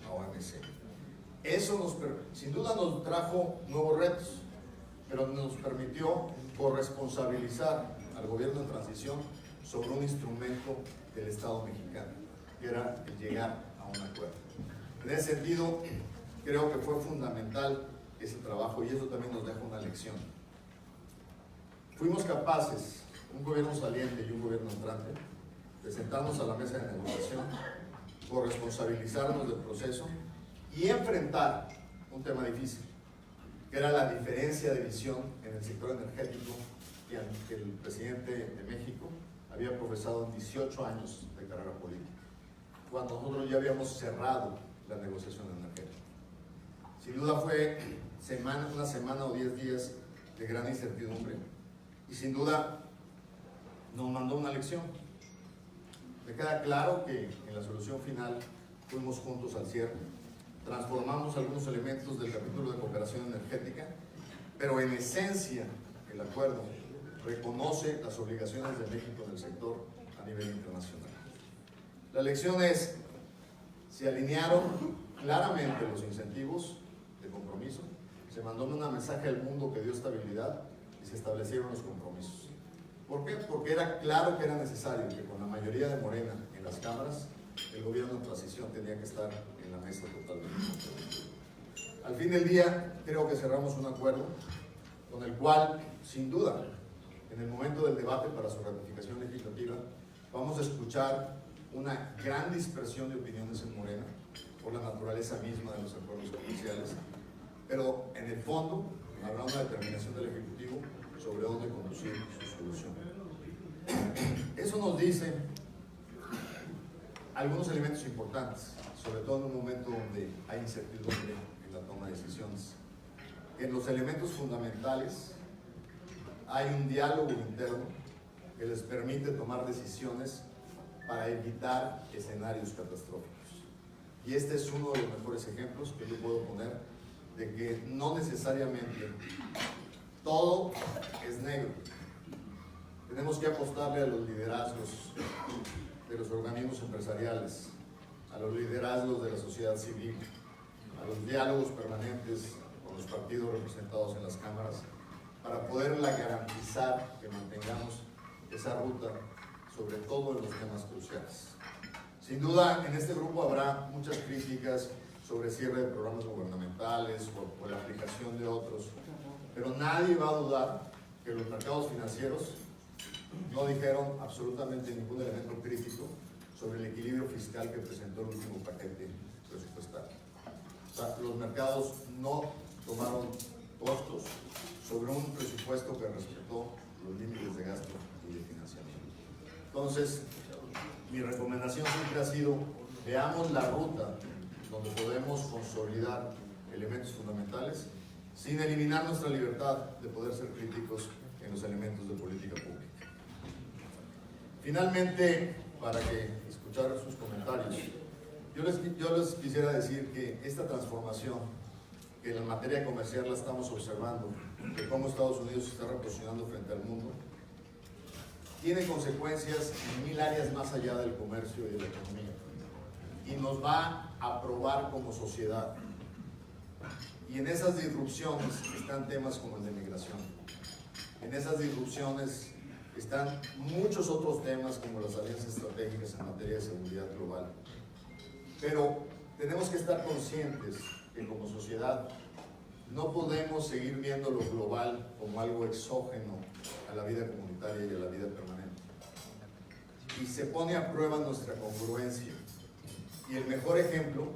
a OMC. Eso sin duda nos trajo nuevos retos, pero nos permitió corresponsabilizar al gobierno en transición sobre un instrumento del Estado mexicano, que era el llegar a un acuerdo. En ese sentido, creo que fue fundamental ese trabajo y eso también nos deja una lección. Fuimos capaces, un gobierno saliente y un gobierno entrante, de sentarnos a la mesa de negociación, corresponsabilizarnos del proceso y enfrentar un tema difícil, que era la diferencia de visión en el sector energético que el presidente de México había profesado en 18 años de carrera política, cuando nosotros ya habíamos cerrado la negociación energética. Sin duda fue una semana o 10 días de gran incertidumbre y sin duda nos mandó una lección. Me queda claro que en la solución final fuimos juntos al cierre, transformamos algunos elementos del capítulo de cooperación energética, pero en esencia el acuerdo reconoce las obligaciones de México en el sector a nivel internacional. La lección es, se alinearon claramente los incentivos de compromiso, se mandó un mensaje al mundo que dio estabilidad y se establecieron los compromisos. ¿Por qué? Porque era claro que era necesario que con la mayoría de Morena en las cámaras, el gobierno de transición tenía que estar en la mesa totalmente. Al fin del día, creo que cerramos un acuerdo con el cual, sin duda, en el momento del debate para su ratificación legislativa, vamos a escuchar una gran dispersión de opiniones en Morena por la naturaleza misma de los acuerdos comerciales, pero en el fondo habrá una determinación del Ejecutivo sobre dónde conducir su solución. Eso nos dice algunos elementos importantes, sobre todo en un momento donde hay incertidumbre en la toma de decisiones. En los elementos fundamentales hay un diálogo interno que les permite tomar decisiones para evitar escenarios catastróficos. Y este es uno de los mejores ejemplos que yo puedo poner de que no necesariamente todo es negro. Tenemos que apostarle a los liderazgos de los organismos empresariales, a los liderazgos de la sociedad civil, a los diálogos permanentes con los partidos representados en las cámaras, para poderla garantizar que mantengamos esa ruta, sobre todo en los temas cruciales. Sin duda, en este grupo habrá muchas críticas sobre cierre de programas gubernamentales o la aplicación de otros, pero nadie va a dudar que los mercados financieros no dijeron absolutamente ningún elemento crítico sobre el equilibrio fiscal que presentó el último paquete presupuestario. O sea, los mercados no tomaron costos sobre un presupuesto que respetó los límites de gasto y de financiamiento. Entonces, mi recomendación siempre ha sido, veamos la ruta donde podemos consolidar elementos fundamentales sin eliminar nuestra libertad de poder ser críticos en los elementos de política pública. Finalmente, para que escuchar sus comentarios, yo les quisiera decir que esta transformación que en la materia comercial la estamos observando, de cómo Estados Unidos se está reposicionando frente al mundo, tiene consecuencias en 1000 áreas más allá del comercio y de la economía, y nos va a probar como sociedad. Y en esas disrupciones están temas como el de migración. En esas disrupciones están muchos otros temas como las alianzas estratégicas en materia de seguridad global. Pero tenemos que estar conscientes que como sociedad no podemos seguir viendo lo global como algo exógeno a la vida comunitaria y a la vida permanente. Y se pone a prueba nuestra congruencia. Y el mejor ejemplo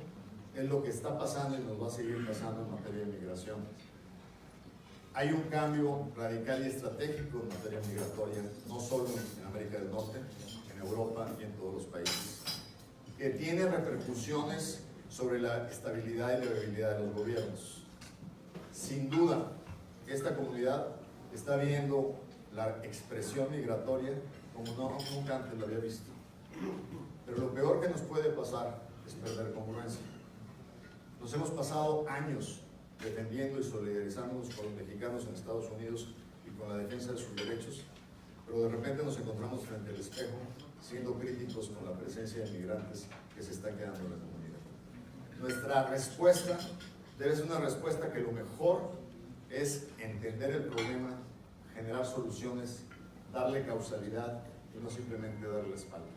es lo que está pasando y nos va a seguir pasando en materia de migración. Hay un cambio radical y estratégico en materia migratoria, no solo en América del Norte, en Europa y en todos los países, que tiene repercusiones sobre la estabilidad y la viabilidad de los gobiernos. Sin duda, esta comunidad está viendo la expresión migratoria como nunca antes la había visto. Pero lo peor que nos puede pasar es perder congruencia. Nos hemos pasado años defendiendo y solidarizándonos con los mexicanos en Estados Unidos y con la defensa de sus derechos, pero de repente nos encontramos frente al espejo siendo críticos con la presencia de migrantes que se están quedando en la comunidad. Nuestra respuesta debe ser una respuesta que lo mejor es entender el problema, generar soluciones, darle causalidad y no simplemente darle la espalda,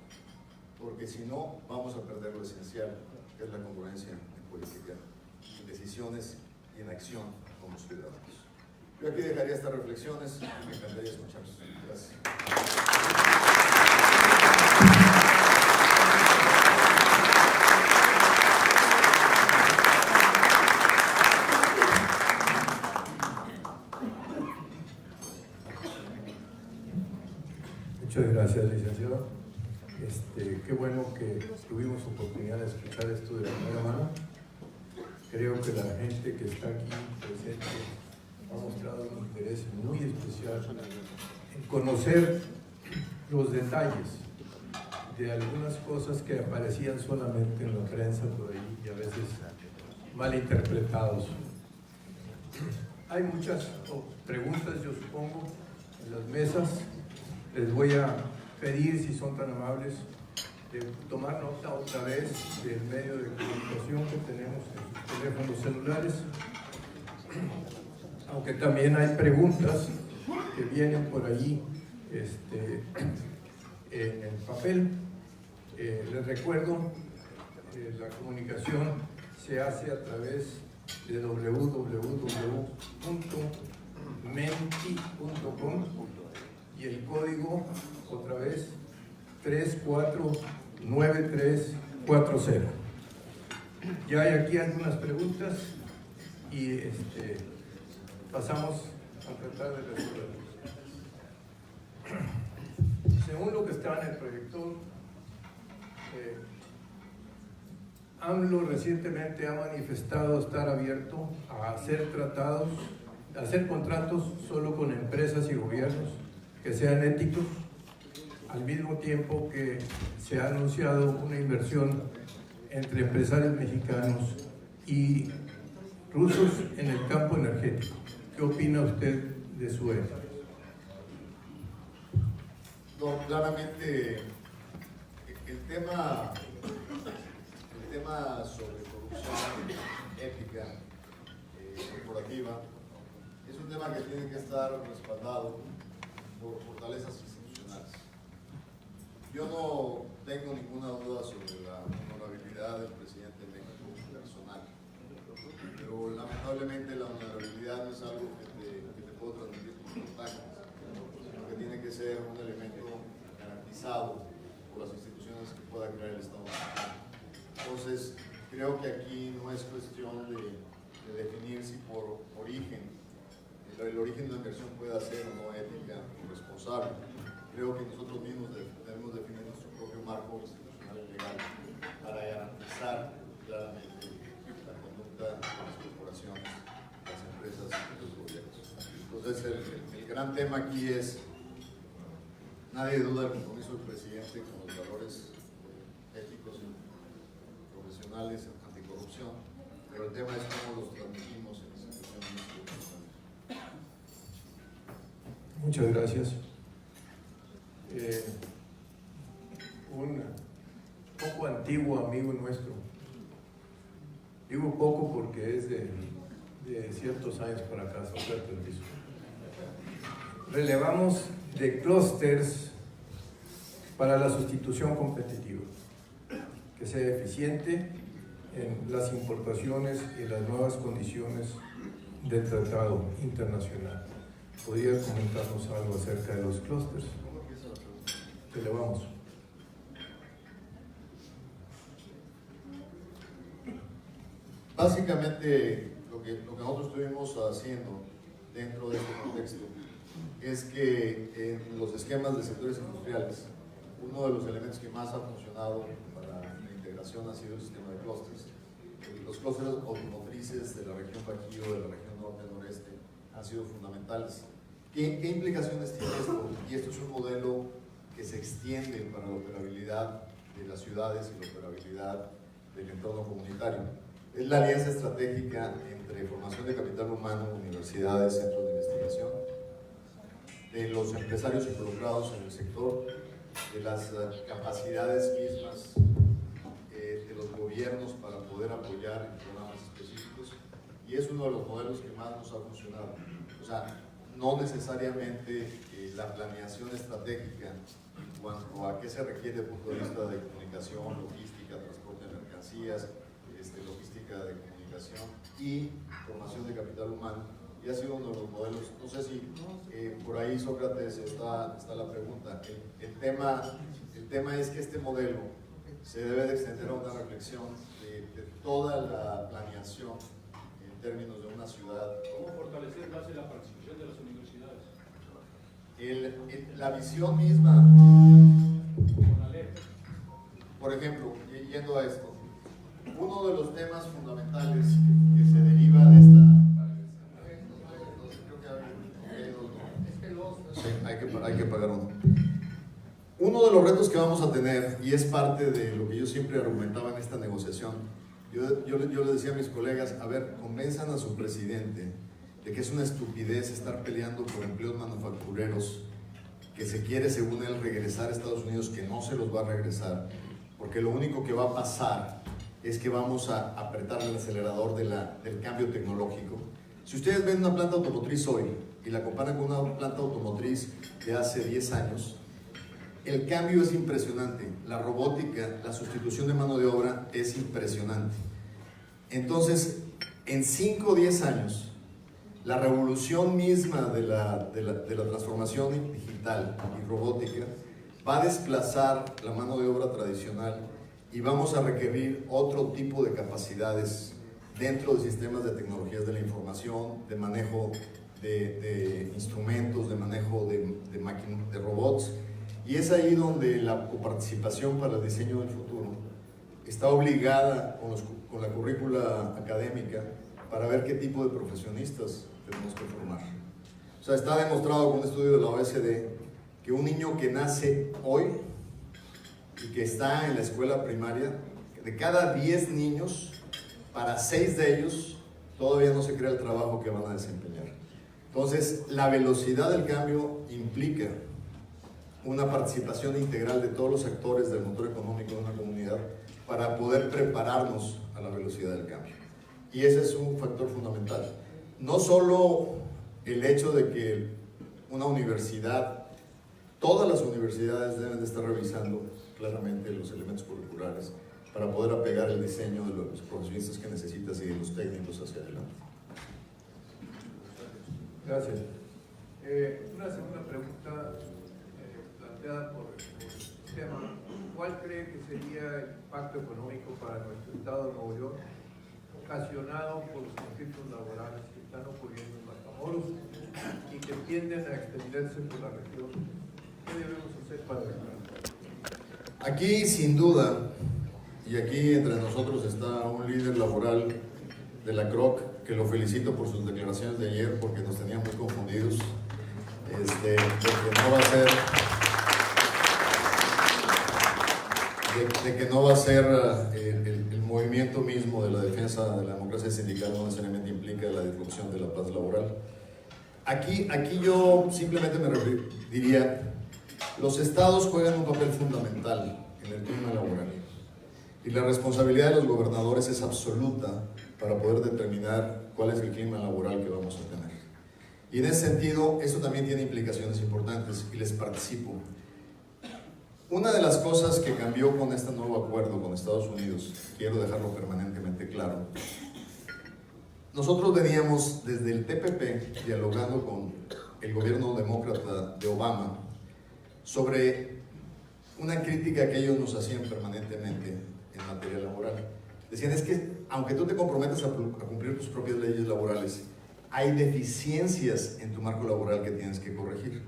porque si no vamos a perder lo esencial, que es la congruencia en política, en decisiones y en acción como ciudadanos. Yo aquí dejaría estas reflexiones y me encantaría escucharlos. Gracias. Muchas gracias, licenciado. Qué bueno que tuvimos oportunidad de escuchar esto de primera mano. Creo que la gente que está aquí presente ha mostrado un interés muy especial en conocer los detalles de algunas cosas que aparecían solamente en la prensa por ahí y a veces mal interpretados. Hay muchas preguntas, yo supongo, en las mesas. Les voy a pedir, si son tan amables, de tomar nota otra vez del medio de comunicación que tenemos en sus teléfonos celulares, aunque también hay preguntas que vienen por allí en el papel. Les recuerdo, la comunicación se hace a través de www.menti.com y el código otra vez 349340. Ya hay aquí algunas preguntas y pasamos a tratar de resolverlas. Según lo que está en el proyector, AMLO recientemente ha manifestado estar abierto a hacer tratados, a hacer contratos solo con empresas y gobiernos que sean éticos, al mismo tiempo que se ha anunciado una inversión entre empresarios mexicanos y rusos en el campo energético. ¿Qué opina usted de su énfasis? No, claramente el tema sobre corrupción ética corporativa es un tema que tiene que estar respaldado por fortalezas institucionales. Yo no tengo ninguna duda sobre la honorabilidad del presidente de México personal, pero lamentablemente la honorabilidad no es algo que te puedo transmitir por contacto, sino que tiene que ser un elemento garantizado por las instituciones que pueda crear el Estado mexicano. Entonces, creo que aquí no es cuestión de definir si por origen, el origen de una inversión pueda ser o no ética o responsable. Creo que nosotros mismos debemos definir nuestro propio marco institucional y legal para garantizar claramente la conducta de las corporaciones, las empresas y los gobiernos. Entonces, el gran tema aquí es, nadie duda del compromiso del presidente con los valores éticos y profesionales anticorrupción, pero el tema es cómo los transmitimos en las instituciones institucionales. Muchas gracias. Un poco antiguo amigo nuestro, digo poco porque es de ciertos años para acá, Sócrates Rizo. Relevamos de clústeres para la sustitución competitiva, que sea eficiente en las importaciones y las nuevas condiciones del tratado internacional. ¿Podría comentarnos algo acerca de los clústeres? Relevamos. Básicamente, lo que nosotros estuvimos haciendo dentro de este contexto es que en los esquemas de sectores industriales, uno de los elementos que más ha funcionado para la integración ha sido el sistema de clústeres. Los clústeres automotrices de la región Bajío, de la región norte-noreste, han sido fundamentales. ¿Qué implicaciones tiene esto? Y esto es un modelo que se extiende para la operabilidad de las ciudades y la operabilidad del entorno comunitario. Es la alianza estratégica entre formación de capital humano, universidades, centros de investigación, de los empresarios involucrados en el sector, de las capacidades mismas de los gobiernos para poder apoyar en programas específicos, y es uno de los modelos que más nos ha funcionado. O sea, no necesariamente la planeación estratégica en cuanto a qué se requiere desde el punto de vista de comunicación, logística, transporte de mercancías, logística de comunicación y formación de capital humano, y ha sido uno de los modelos. No sé si por ahí, Sócrates, está la pregunta. El tema es que este modelo se debe de extender a una reflexión de toda la planeación en términos de una ciudad. ¿Cómo fortalecer más la participación de las universidades? La visión misma, por ejemplo, yendo a esto, uno de los temas fundamentales que se deriva de esta... Sí, hay que pagar uno. Uno de los retos que vamos a tener, y es parte de lo que yo siempre argumentaba en esta negociación, yo le decía a mis colegas, a ver, convenzan a su presidente de que es una estupidez estar peleando por empleos manufactureros, que se quiere, según él, regresar a Estados Unidos, que no se los va a regresar, porque lo único que va a pasar es que vamos a apretar el acelerador del cambio tecnológico. Si ustedes ven una planta automotriz hoy, y la comparan con una planta automotriz de hace 10 años, el cambio es impresionante. La robótica, la sustitución de mano de obra es impresionante. Entonces, en 5 o 10 años, la revolución misma de la transformación digital y robótica va a desplazar la mano de obra tradicional y vamos a requerir otro tipo de capacidades dentro de sistemas de tecnologías de la información, de manejo de instrumentos, de manejo de robots. Y es ahí donde la coparticipación para el diseño del futuro está obligada con la currícula académica para ver qué tipo de profesionistas tenemos que formar. O sea, está demostrado con un estudio de la OECD que un niño que nace hoy y que está en la escuela primaria, de cada 10 niños, para 6 de ellos todavía no se crea el trabajo que van a desempeñar. Entonces, la velocidad del cambio implica una participación integral de todos los actores del motor económico de una comunidad para poder prepararnos a la velocidad del cambio. Y ese es un factor fundamental. No solo el hecho de que una universidad, todas las universidades deben de estar revisando claramente los elementos curriculares para poder apegar el diseño de los profesionistas que necesitas y de los técnicos hacia adelante. Gracias. Una segunda pregunta planteada por el tema. ¿Cuál cree que sería el impacto económico para nuestro estado de Nuevo York ocasionado por los conflictos laborales que están ocurriendo en Matamoros y que tienden a extenderse por la región? ¿Qué debemos hacer para evitarlo? Aquí, sin duda, y aquí entre nosotros está un líder laboral de la CROC, que lo felicito por sus declaraciones de ayer, porque nos tenían muy confundidos, de que no va a ser el movimiento mismo de la defensa de la democracia sindical no necesariamente implica la disrupción de la paz laboral. Aquí yo simplemente me diría, los estados juegan un papel fundamental en el clima laboral y la responsabilidad de los gobernadores es absoluta para poder determinar cuál es el clima laboral que vamos a tener. Y en ese sentido, eso también tiene implicaciones importantes y les participo. Una de las cosas que cambió con este nuevo acuerdo con Estados Unidos, quiero dejarlo permanentemente claro, nosotros veníamos desde el TPP dialogando con el gobierno demócrata de Obama sobre una crítica que ellos nos hacían permanentemente en materia laboral. Decían, es que aunque tú te comprometas a cumplir tus propias leyes laborales, hay deficiencias en tu marco laboral que tienes que corregir.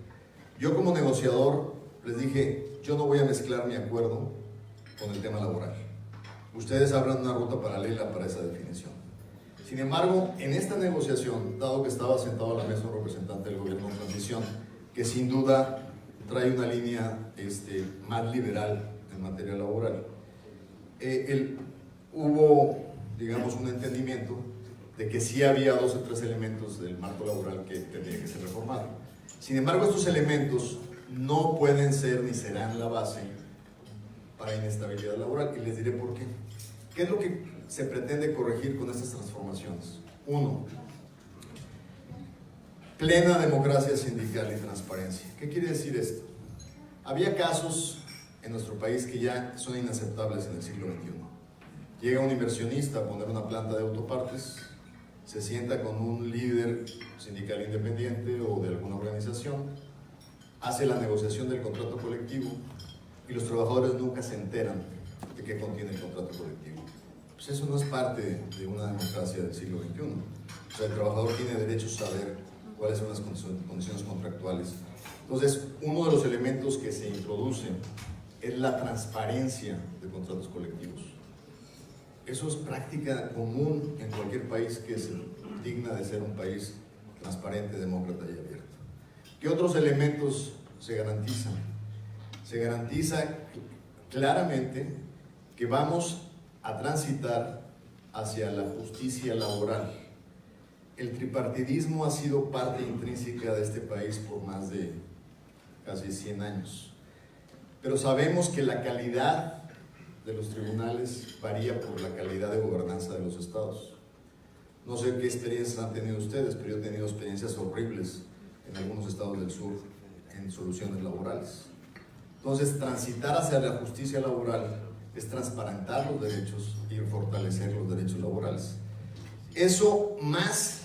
Yo como negociador les dije, yo no voy a mezclar mi acuerdo con el tema laboral. Ustedes abran una ruta paralela para esa definición. Sin embargo, en esta negociación, dado que estaba sentado a la mesa un representante del gobierno de transición, que sin duda trae una línea más liberal en materia laboral, hubo, digamos, un entendimiento de que sí había 2 o 3 elementos del marco laboral que tenía que ser reformado. Sin embargo, estos elementos no pueden ser ni serán la base para inestabilidad laboral, y les diré por qué. ¿Qué es lo que se pretende corregir con estas transformaciones? 1. Plena democracia sindical y transparencia. ¿Qué quiere decir esto? Había casos en nuestro país que ya son inaceptables en el siglo XXI. Llega un inversionista a poner una planta de autopartes, se sienta con un líder sindical independiente o de alguna organización, hace la negociación del contrato colectivo y los trabajadores nunca se enteran de qué contiene el contrato colectivo. Pues eso no es parte de una democracia del siglo XXI. O sea, el trabajador tiene derecho a saber cuáles son las condiciones contractuales. Entonces, uno de los elementos que se introduce es la transparencia de contratos colectivos. Eso es práctica común en cualquier país que se digna de ser un país transparente, demócrata y abierto. ¿Qué otros elementos se garantizan? Se garantiza claramente que vamos a transitar hacia la justicia laboral. El tripartidismo ha sido parte intrínseca de este país por más de casi 100 años. Pero sabemos que la calidad de los tribunales varía por la calidad de gobernanza de los estados. No sé qué experiencias han tenido ustedes, pero yo he tenido experiencias horribles en algunos estados del sur en soluciones laborales. Entonces, transitar hacia la justicia laboral es transparentar los derechos y fortalecer los derechos laborales. Eso, más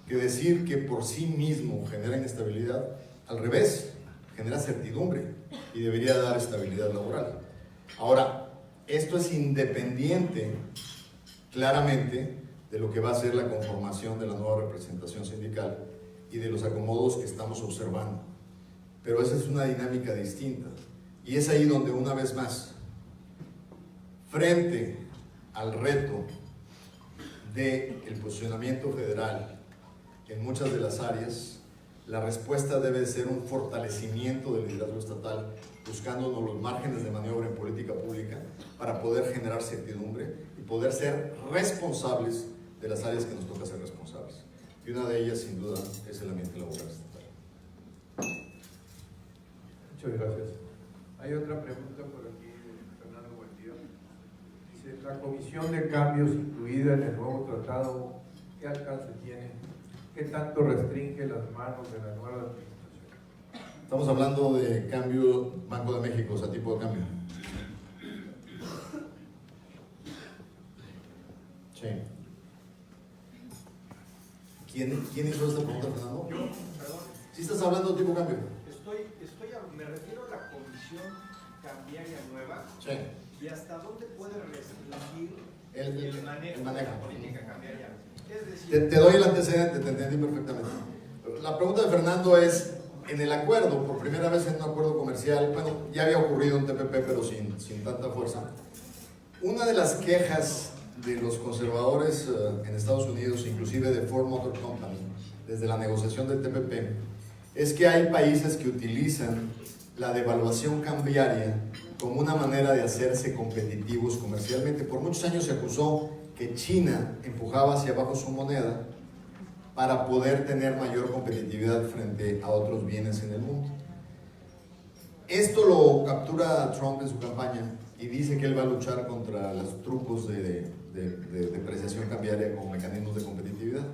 que decir que por sí mismo genera inestabilidad, al revés, genera certidumbre y debería dar estabilidad laboral. Ahora, esto es independiente, claramente, de lo que va a ser la conformación de la nueva representación sindical y de los acomodos que estamos observando. Pero esa es una dinámica distinta. Y es ahí donde, una vez más, frente al reto del posicionamiento federal en muchas de las áreas, la respuesta debe ser un fortalecimiento del liderazgo estatal, buscándonos los márgenes de maniobra en política pública para poder generar certidumbre y poder ser responsables de las áreas que nos toca ser responsables. Y una de ellas, sin duda, es el ambiente laboral estatal. Muchas gracias. Hay otra pregunta por aquí, Fernando Buendía. Dice, la comisión de cambios incluida en el nuevo tratado, ¿qué alcance tiene? ¿Qué tanto restringe las manos de la nueva administración? Estamos hablando de cambio Banco de México, o sea, tipo de cambio. Sí. ¿Quién hizo esta pregunta, Fernando? Yo, perdón. ¿Sí estás hablando de tipo de cambio? Me refiero a la comisión cambiaria nueva. Sí. ¿Y hasta dónde puede restringir El manejo manejo. de la política cambiaria? Es decir, Te doy el antecedente, te entendí perfectamente. La pregunta de Fernando es, en el acuerdo, por primera vez en un acuerdo comercial, bueno, ya había ocurrido un TPP, pero sin tanta fuerza. Una de las quejas de los conservadores en Estados Unidos, inclusive de Ford Motor Company, desde la negociación del TPP, es que hay países que utilizan la devaluación cambiaria como una manera de hacerse competitivos comercialmente. Por muchos años se acusó que China empujaba hacia abajo su moneda para poder tener mayor competitividad frente a otros bienes en el mundo. Esto lo captura Trump en su campaña y dice que él va a luchar contra los trucos de depreciación cambiaria como mecanismos de competitividad.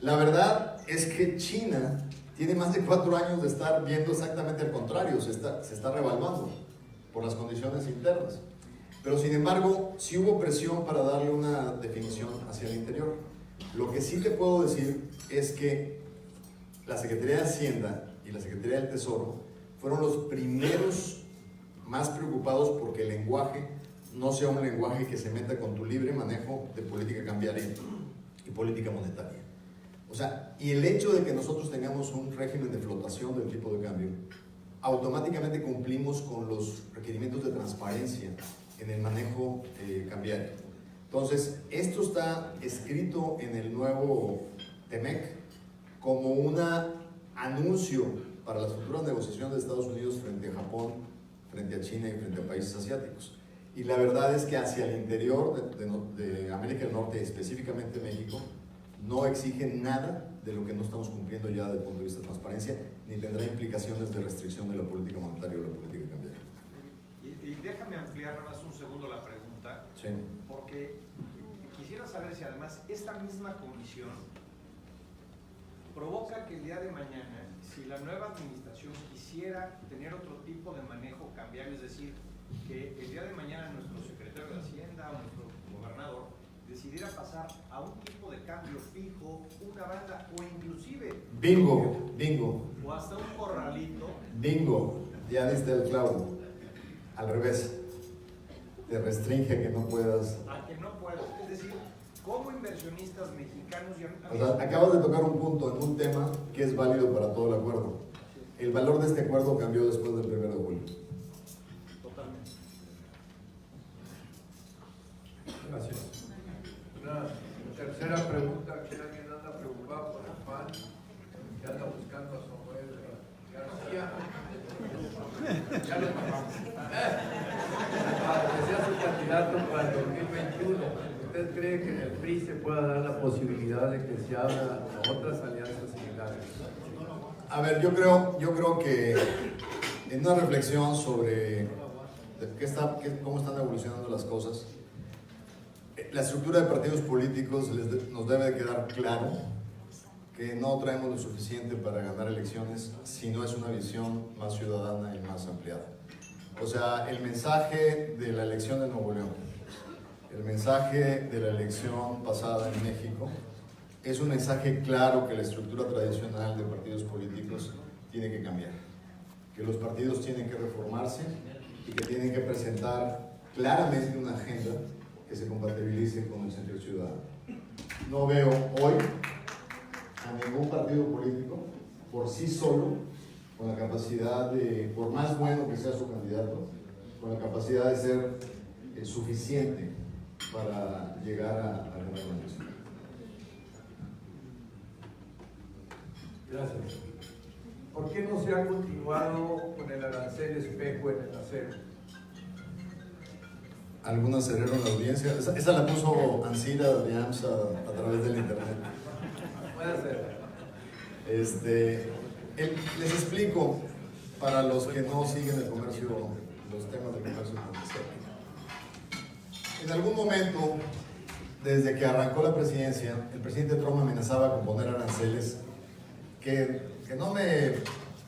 La verdad es que China tiene más de 4 años de estar viendo exactamente el contrario, se está revaluando por las condiciones internas. Pero sin embargo, sí hubo presión para darle una definición hacia el interior. Lo que sí te puedo decir es que la Secretaría de Hacienda y la Secretaría del Tesoro fueron los primeros más preocupados porque el lenguaje no sea un lenguaje que se meta con tu libre manejo de política cambiaria y política monetaria. O sea, y el hecho de que nosotros tengamos un régimen de flotación del tipo de cambio, automáticamente cumplimos con los requerimientos de transparencia en el manejo cambiario. Entonces, esto está escrito en el nuevo TEMEC como un anuncio para las futuras negociaciones de Estados Unidos frente a Japón, frente a China y frente a países asiáticos. Y la verdad es que hacia el interior de América del Norte, específicamente México, no exige nada de lo que no estamos cumpliendo ya desde el punto de vista de transparencia, ni tendrá implicaciones de restricción de la política monetaria o la política cambiaria. y déjame ampliar nada más un segundo la pregunta, Sí. porque quisiera saber si además esta misma comisión provoca que el día de mañana, si la nueva administración quisiera tener otro tipo de manejo cambiario, es decir, que el día de mañana nuestro secretario de Hacienda o nuestro gobernador decidiera pasar a un tipo de cambio fijo, una banda o inclusive Bingo, o hasta un corralito. bingo, ya diste el clavo. Al revés, te restringe a que no puedas. A que no puedas, es decir, como inversionistas mexicanos O sea, acabas de tocar un punto en un tema que es válido para todo el acuerdo. El valor de este acuerdo cambió después del 1 de julio. totalmente. Gracias. Una tercera pregunta, que alguien anda preocupado por el PAN, que anda buscando a Samuel García. Ya lo pagamos. Para que sea su candidato para el 2021. ¿Usted cree que en el PRI se pueda dar la posibilidad de que se abra a otras alianzas similares? A ver, yo creo que en una reflexión sobre cómo están evolucionando las cosas, la estructura de partidos políticos nos debe de quedar claro que no traemos lo suficiente para ganar elecciones si no es una visión más ciudadana y más ampliada. O sea, el mensaje de la elección de Nuevo León, el mensaje de la elección pasada en México, es un mensaje claro que la estructura tradicional de partidos políticos tiene que cambiar, que los partidos tienen que reformarse y que tienen que presentar claramente una agenda que se compatibilice con el sentido ciudadano. No veo hoy a ningún partido político por sí solo con la capacidad de, por más bueno que sea su candidato, con la capacidad de ser suficiente para llegar a ganar la elección. Gracias. ¿Por qué no se ha continuado con el arancel espejo en el acero? ¿Algún acerero en la audiencia? Esa la puso Ancira de AMSA a través del internet. Puede ser. Les explico para los que no siguen el comercio, los temas de comercio comercial. En algún momento, desde que arrancó la presidencia, el presidente Trump amenazaba con poner aranceles que no me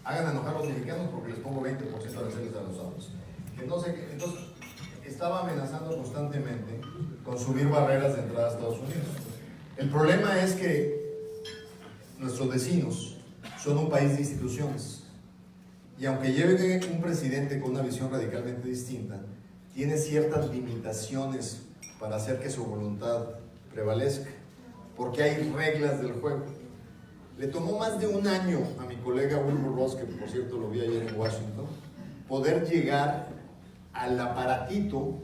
hagan enojar a los mexicanos porque les pongo 20% de aranceles a los autos. Que no sé qué. Entonces, estaba amenazando constantemente con subir barreras de entrada a Estados Unidos. El problema es que nuestros vecinos son un país de instituciones y aunque llegue un presidente con una visión radicalmente distinta, tiene ciertas limitaciones para hacer que su voluntad prevalezca, porque hay reglas del juego. Le tomó más de un año a mi colega Wilbur Ross, que por cierto lo vi ayer en Washington, poder llegar al aparatito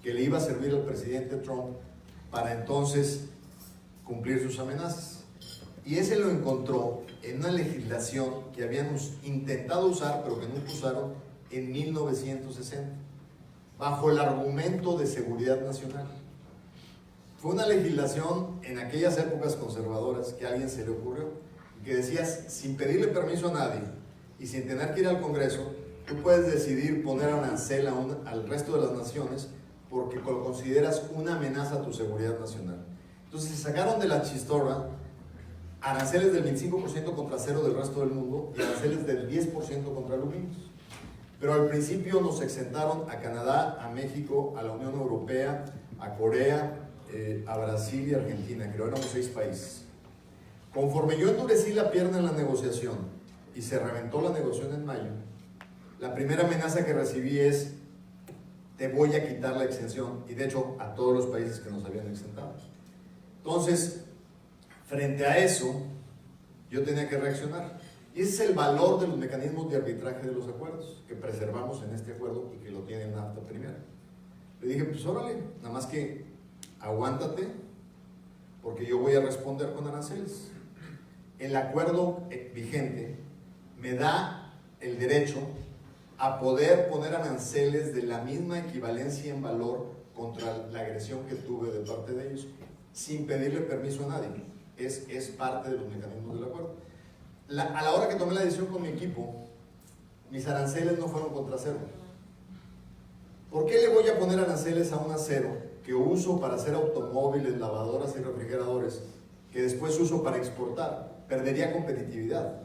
que le iba a servir al presidente Trump para entonces cumplir sus amenazas. Y ese lo encontró en una legislación que habíamos intentado usar, pero que nunca usaron, en 1960, bajo el argumento de seguridad nacional. Fue una legislación en aquellas épocas conservadoras que a alguien se le ocurrió, que decías, sin pedirle permiso a nadie y sin tener que ir al Congreso, tú puedes decidir poner arancel al resto de las naciones porque lo consideras una amenaza a tu seguridad nacional. Entonces se sacaron de la chistorra aranceles del 25% contra cero del resto del mundo y aranceles del 10% contra aluminios. Pero al principio nos exentaron a Canadá, a México, a la Unión Europea, a Corea, a Brasil y Argentina, creo éramos 6 países. Conforme yo endurecí la pierna en la negociación y se reventó la negociación en mayo, la primera amenaza que recibí es: te voy a quitar la exención, y de hecho a todos los países que nos habían exentado. Entonces, frente a eso, yo tenía que reaccionar. Y ese es el valor de los mecanismos de arbitraje de los acuerdos, que preservamos en este acuerdo y que lo tiene NAFTA primero. Le dije, pues órale, nada más que aguántate, porque yo voy a responder con aranceles. El acuerdo vigente me da el derecho a poder poner aranceles de la misma equivalencia en valor contra la agresión que tuve de parte de ellos, sin pedirle permiso a nadie. Es parte de los mecanismos del acuerdo. A la hora que tomé la decisión con mi equipo, mis aranceles no fueron contra cero. ¿Por qué le voy a poner aranceles a un acero que uso para hacer automóviles, lavadoras y refrigeradores, que después uso para exportar? Perdería competitividad.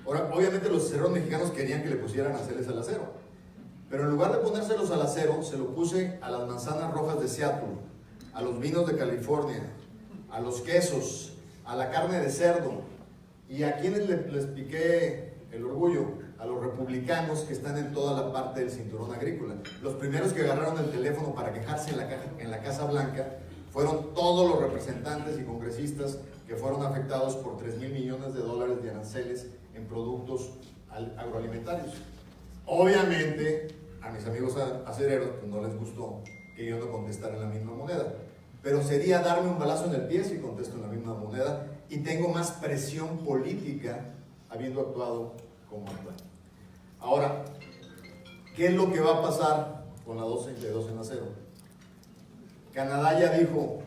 Ahora, obviamente los acereros mexicanos querían que le pusieran aranceles al acero, pero en lugar de ponérselos al acero, se lo puse a las manzanas rojas de Seattle, a los vinos de California, a los quesos, a la carne de cerdo. ¿Y a quienes les piqué el orgullo? A los republicanos que están en toda la parte del cinturón agrícola. Los primeros que agarraron el teléfono para quejarse en la Casa Blanca fueron todos los representantes y congresistas que fueron afectados por $3,000 millones de aranceles en productos agroalimentarios. Obviamente, a mis amigos acereros pues no les gustó que yo no contestara en la misma moneda, pero sería darme un balazo en el pie si contesto en la misma moneda y tengo más presión política habiendo actuado como actual. Ahora, ¿qué es lo que va a pasar con la 232 en acero? Canadá ya dijo,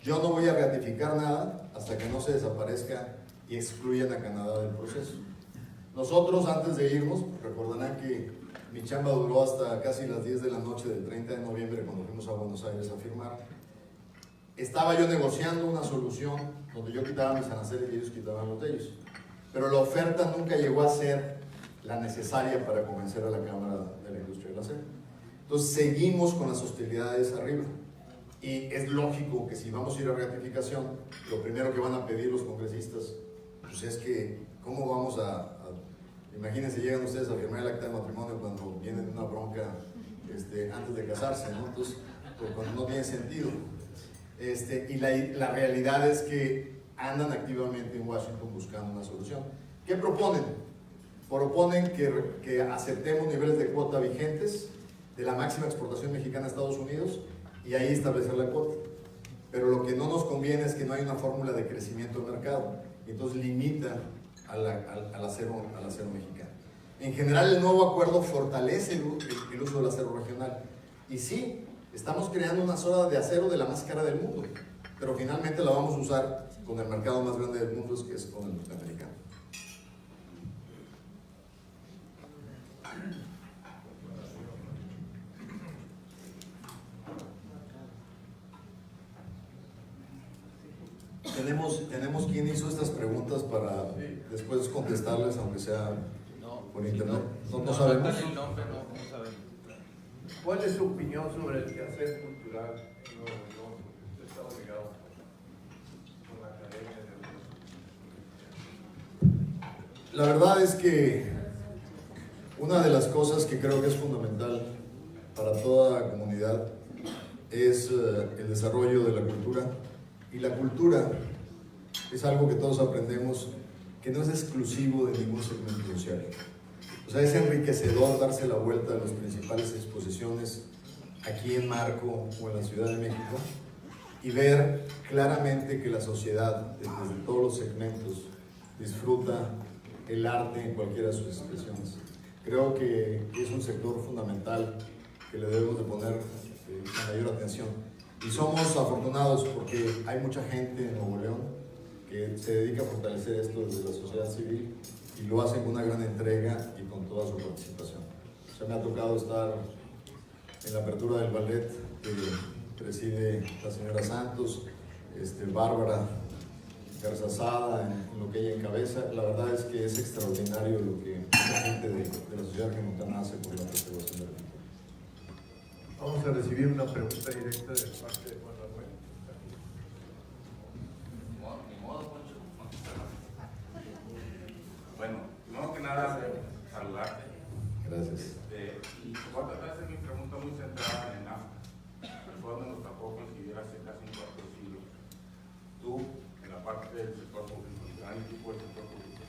yo no voy a ratificar nada hasta que no se desaparezca y excluyan a Canadá del proceso. Nosotros, antes de irnos, recordarán que mi chamba duró hasta casi las 10 de la noche del 30 de noviembre cuando fuimos a Buenos Aires a firmar. estaba yo negociando una solución donde yo quitaba mis aranceles y ellos quitaban los de ellos. Pero la oferta nunca llegó a ser la necesaria para convencer a la Cámara de la Industria del Acero. Entonces seguimos con las hostilidades arriba. Y es lógico que si vamos a ir a ratificación, lo primero que van a pedir los congresistas pues es que, ¿cómo vamos imagínense, llegan ustedes a firmar el acta de matrimonio cuando vienen de una bronca antes de casarse, ¿no? Entonces, pues, cuando no tiene sentido. Y la realidad es que andan activamente en Washington buscando una solución. ¿Qué proponen? Proponen que aceptemos niveles de cuota vigentes de la máxima exportación mexicana a Estados Unidos y ahí establecer la cuota. Pero lo que no nos conviene es que no hay una fórmula de crecimiento del mercado, y entonces limita al acero mexicano. En general, el nuevo acuerdo fortalece el uso del acero regional. Y sí, estamos creando una zona de acero de la más cara del mundo, pero finalmente la vamos a usar con el mercado más grande del mundo, que es con el norteamericano. Tenemos quien hizo estas preguntas para después contestarles, aunque sea por internet. No sabemos. No sabemos. ¿Cuál es su opinión sobre el quehacer cultural? Usted está obligado con la Academia de La verdad es que una de las cosas que creo que es fundamental para toda comunidad es el desarrollo de la cultura. Y la cultura es algo que todos aprendemos que no es exclusivo de ningún segmento social. O sea, es enriquecedor darse la vuelta a las principales exposiciones aquí en Marco o en la Ciudad de México y ver claramente que la sociedad, desde todos los segmentos, disfruta el arte en cualquiera de sus expresiones. Creo que es un sector fundamental que le debemos de poner mayor atención. Y somos afortunados porque hay mucha gente en Nuevo León que se dedica a fortalecer esto desde la sociedad civil y lo hacen con una gran entrega y con toda su participación. O sea, me ha tocado estar en la apertura del ballet que preside la señora Santos, Bárbara Garzazada, en lo que ella encabeza. La verdad es que es extraordinario lo que la gente de la sociedad regiomontana hace por la preservación del arte. Vamos a recibir una pregunta directa de parte de Juan Manuel. Ni modo, Poncho. Bueno, primero que nada, saludarte. Gracias. Voy a tratar de hacer mi pregunta muy centrada en el NAFTA. Fue donde nos tocó coincidir hace casi un cuarto de siglo. Tú, en la parte del sector público, el gran equipo del sector público,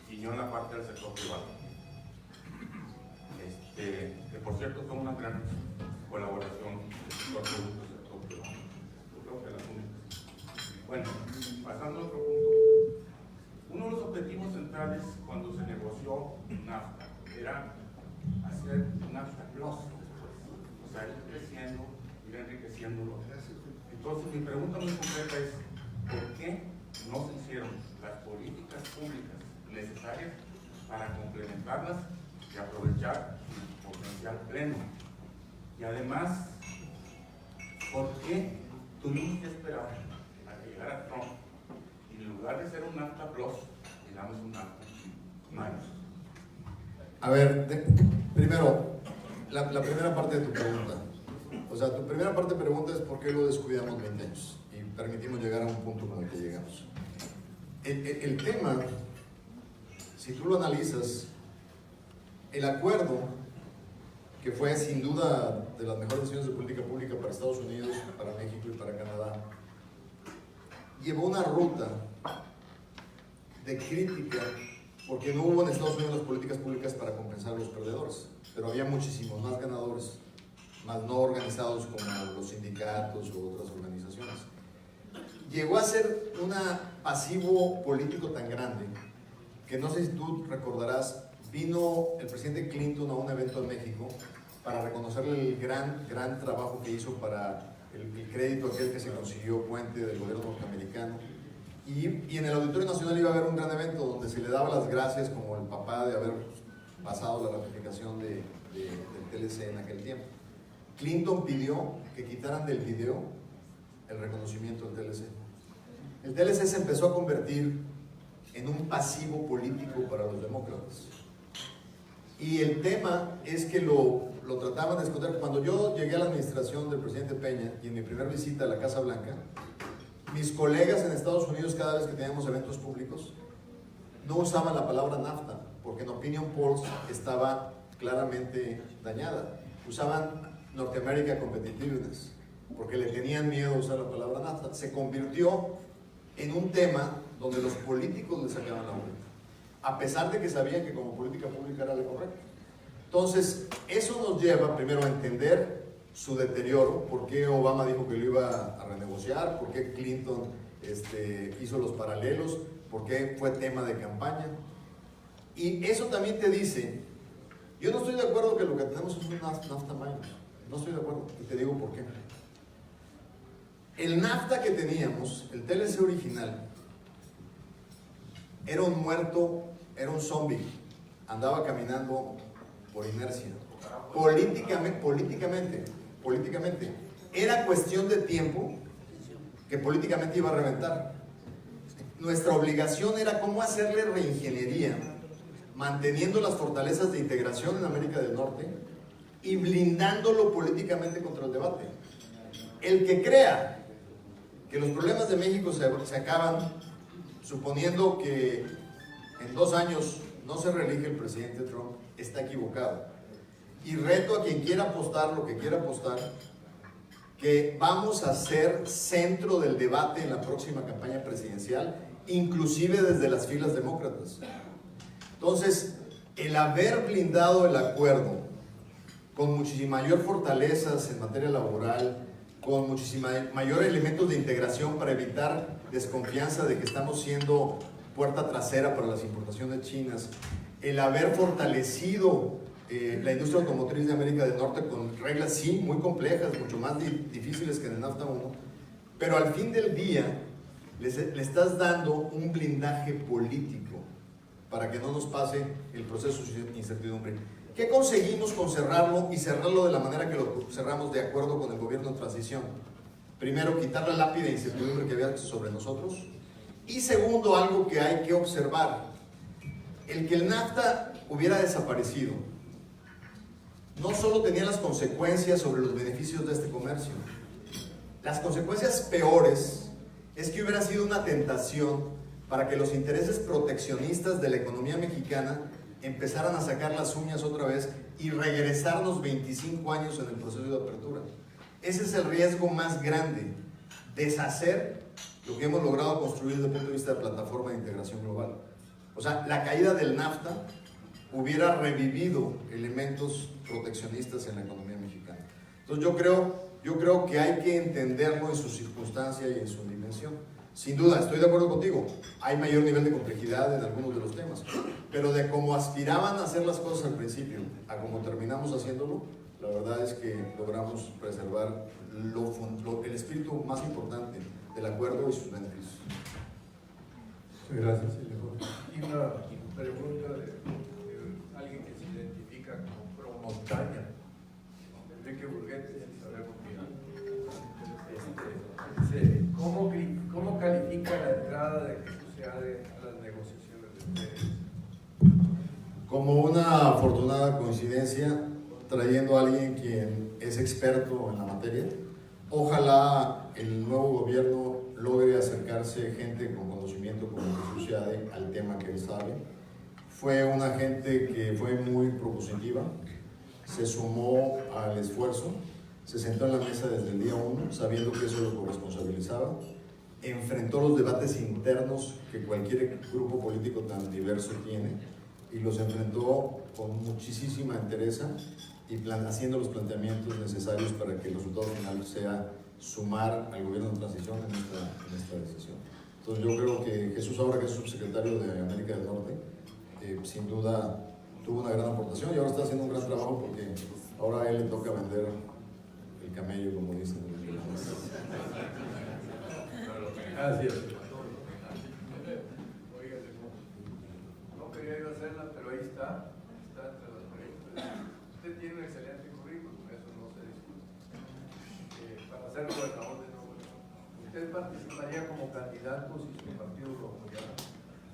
y yo en la parte del sector privado. Que por cierto fue una gran colaboración del sector público y del sector privado. Yo creo que las únicas. Bueno, pasando a otro punto. Uno de los objetivos centrales cuando se negoció NAFTA era hacer NAFTA Plus, o sea, ir creciendo, ir enriqueciéndolo. Entonces mi pregunta muy concreta es, ¿por qué no se hicieron las políticas públicas necesarias para complementarlas y aprovechar su potencial pleno? Y además, ¿por qué tuvimos que esperar a que llegara Trump y en lugar de ser un NAFTA Plus, digamos un NAFTA Minus? A ver, primero, la primera parte de tu pregunta. O sea, tu primera parte de pregunta es por qué lo descuidamos 20 años y permitimos llegar a un punto como el que llegamos. El tema, si tú lo analizas, el acuerdo, que fue sin duda de las mejores decisiones de política pública para Estados Unidos, para México y para Canadá, llevó una ruta de crítica porque no hubo en Estados Unidos las políticas públicas para compensar a los perdedores, pero había muchísimos más ganadores, más no organizados como los sindicatos u otras organizaciones. Llegó a ser un pasivo político tan grande que no sé si tú recordarás, vino el presidente Clinton a un evento en México para reconocerle el gran trabajo que hizo para el crédito aquel que se consiguió puente del gobierno norteamericano. Y en el Auditorio Nacional iba a haber un gran evento donde se le daba las gracias como el papá de haber pasado la ratificación del TLC en aquel tiempo. Clinton pidió que quitaran del video el reconocimiento del TLC. El TLC se empezó a convertir en un pasivo político para los demócratas. Y el tema es que lo trataban de esconder. Cuando yo llegué a la administración del presidente Peña y en mi primera visita a la Casa Blanca, mis colegas en Estados Unidos, cada vez que teníamos eventos públicos, no usaban la palabra NAFTA, porque en Opinion Polls estaba claramente dañada. Usaban North America Competitiveness, porque le tenían miedo a usar la palabra NAFTA. Se convirtió en un tema donde los políticos le sacaban la vuelta, a pesar de que sabían que como política pública era lo correcto. Entonces, eso nos lleva primero a entender su deterioro, por qué Obama dijo que lo iba a renegociar, por qué Clinton hizo los paralelos, por qué fue tema de campaña. Y eso también te dice, yo no estoy de acuerdo que lo que tenemos es un NAFTA minus, no estoy de acuerdo, y te digo por qué. El NAFTA que teníamos, el TLC original, era un muerto, era un zombie, andaba caminando por inercia. Políticamente, era cuestión de tiempo que políticamente iba a reventar. Nuestra obligación era cómo hacerle reingeniería, manteniendo las fortalezas de integración en América del Norte y blindándolo políticamente contra el debate. El que crea que los problemas de México se acaban suponiendo que en 2 años no se reelige el presidente Trump, está equivocado. Y reto a quien quiera apostar lo que quiera apostar, que vamos a ser centro del debate en la próxima campaña presidencial, inclusive desde las filas demócratas. Entonces, el haber blindado el acuerdo con muchísima mayor fortalezas en materia laboral, con muchísima mayor elementos de integración para evitar desconfianza de que estamos siendo puerta trasera para las importaciones chinas, el haber fortalecido la industria automotriz de América del Norte con reglas sí muy complejas, mucho más difíciles que en el NAFTA 1, pero al fin del día le estás dando un blindaje político para que no nos pase el proceso de incertidumbre. ¿Qué conseguimos con cerrarlo y cerrarlo de la manera que lo cerramos de acuerdo con el gobierno en transición? Primero, quitar la lápida de incertidumbre que había sobre nosotros. Y segundo, algo que hay que observar. El que el NAFTA hubiera desaparecido no solo tenía las consecuencias sobre los beneficios de este comercio. Las consecuencias peores es que hubiera sido una tentación para que los intereses proteccionistas de la economía mexicana empezaran a sacar las uñas otra vez y regresarnos 25 años en el proceso de apertura. Ese es el riesgo más grande, deshacer lo que hemos logrado construir desde el punto de vista de plataforma de integración global. O sea, la caída del NAFTA hubiera revivido elementos proteccionistas en la economía mexicana. Entonces yo creo que hay que entenderlo en su circunstancia y en su dimensión. Sin duda, estoy de acuerdo contigo, hay mayor nivel de complejidad en algunos de los temas, pero de cómo aspiraban a hacer las cosas al principio a cómo terminamos haciéndolo, la verdad es que logramos preservar el espíritu más importante del acuerdo y sus beneficios. Muchas gracias, Silvio. Y una pregunta de alguien que se identifica como pro-montaña, Enrique Burguete, Isabel Montiel. ¿Cómo califica la entrada de Jesús Seade a las negociaciones de ustedes? Como una afortunada coincidencia, trayendo a alguien quien es experto en la materia. Ojalá el nuevo gobierno logre acercarse gente con conocimiento como Jesús Seade al tema que él sabe. Fue una gente que fue muy propositiva, se sumó al esfuerzo, se sentó en la mesa desde el día 1, sabiendo que eso lo corresponsabilizaba, enfrentó los debates internos que cualquier grupo político tan diverso tiene y los enfrentó con muchísima entereza y haciendo los planteamientos necesarios para que el resultado final sea sumar al gobierno de transición en esta decisión. Entonces yo creo que Jesús, ahora que es subsecretario de América del Norte, sin duda tuvo una gran aportación y ahora está haciendo un gran trabajo porque ahora a él le toca vender el camello, como dicen. Gracias. No quería yo hacerla, pero ahí está entre las preguntas. Usted tiene un excelente currículum, eso no se discute. Para ser gobernador de Nuevo León, ¿Usted participaría como candidato si su partido lo apoyara?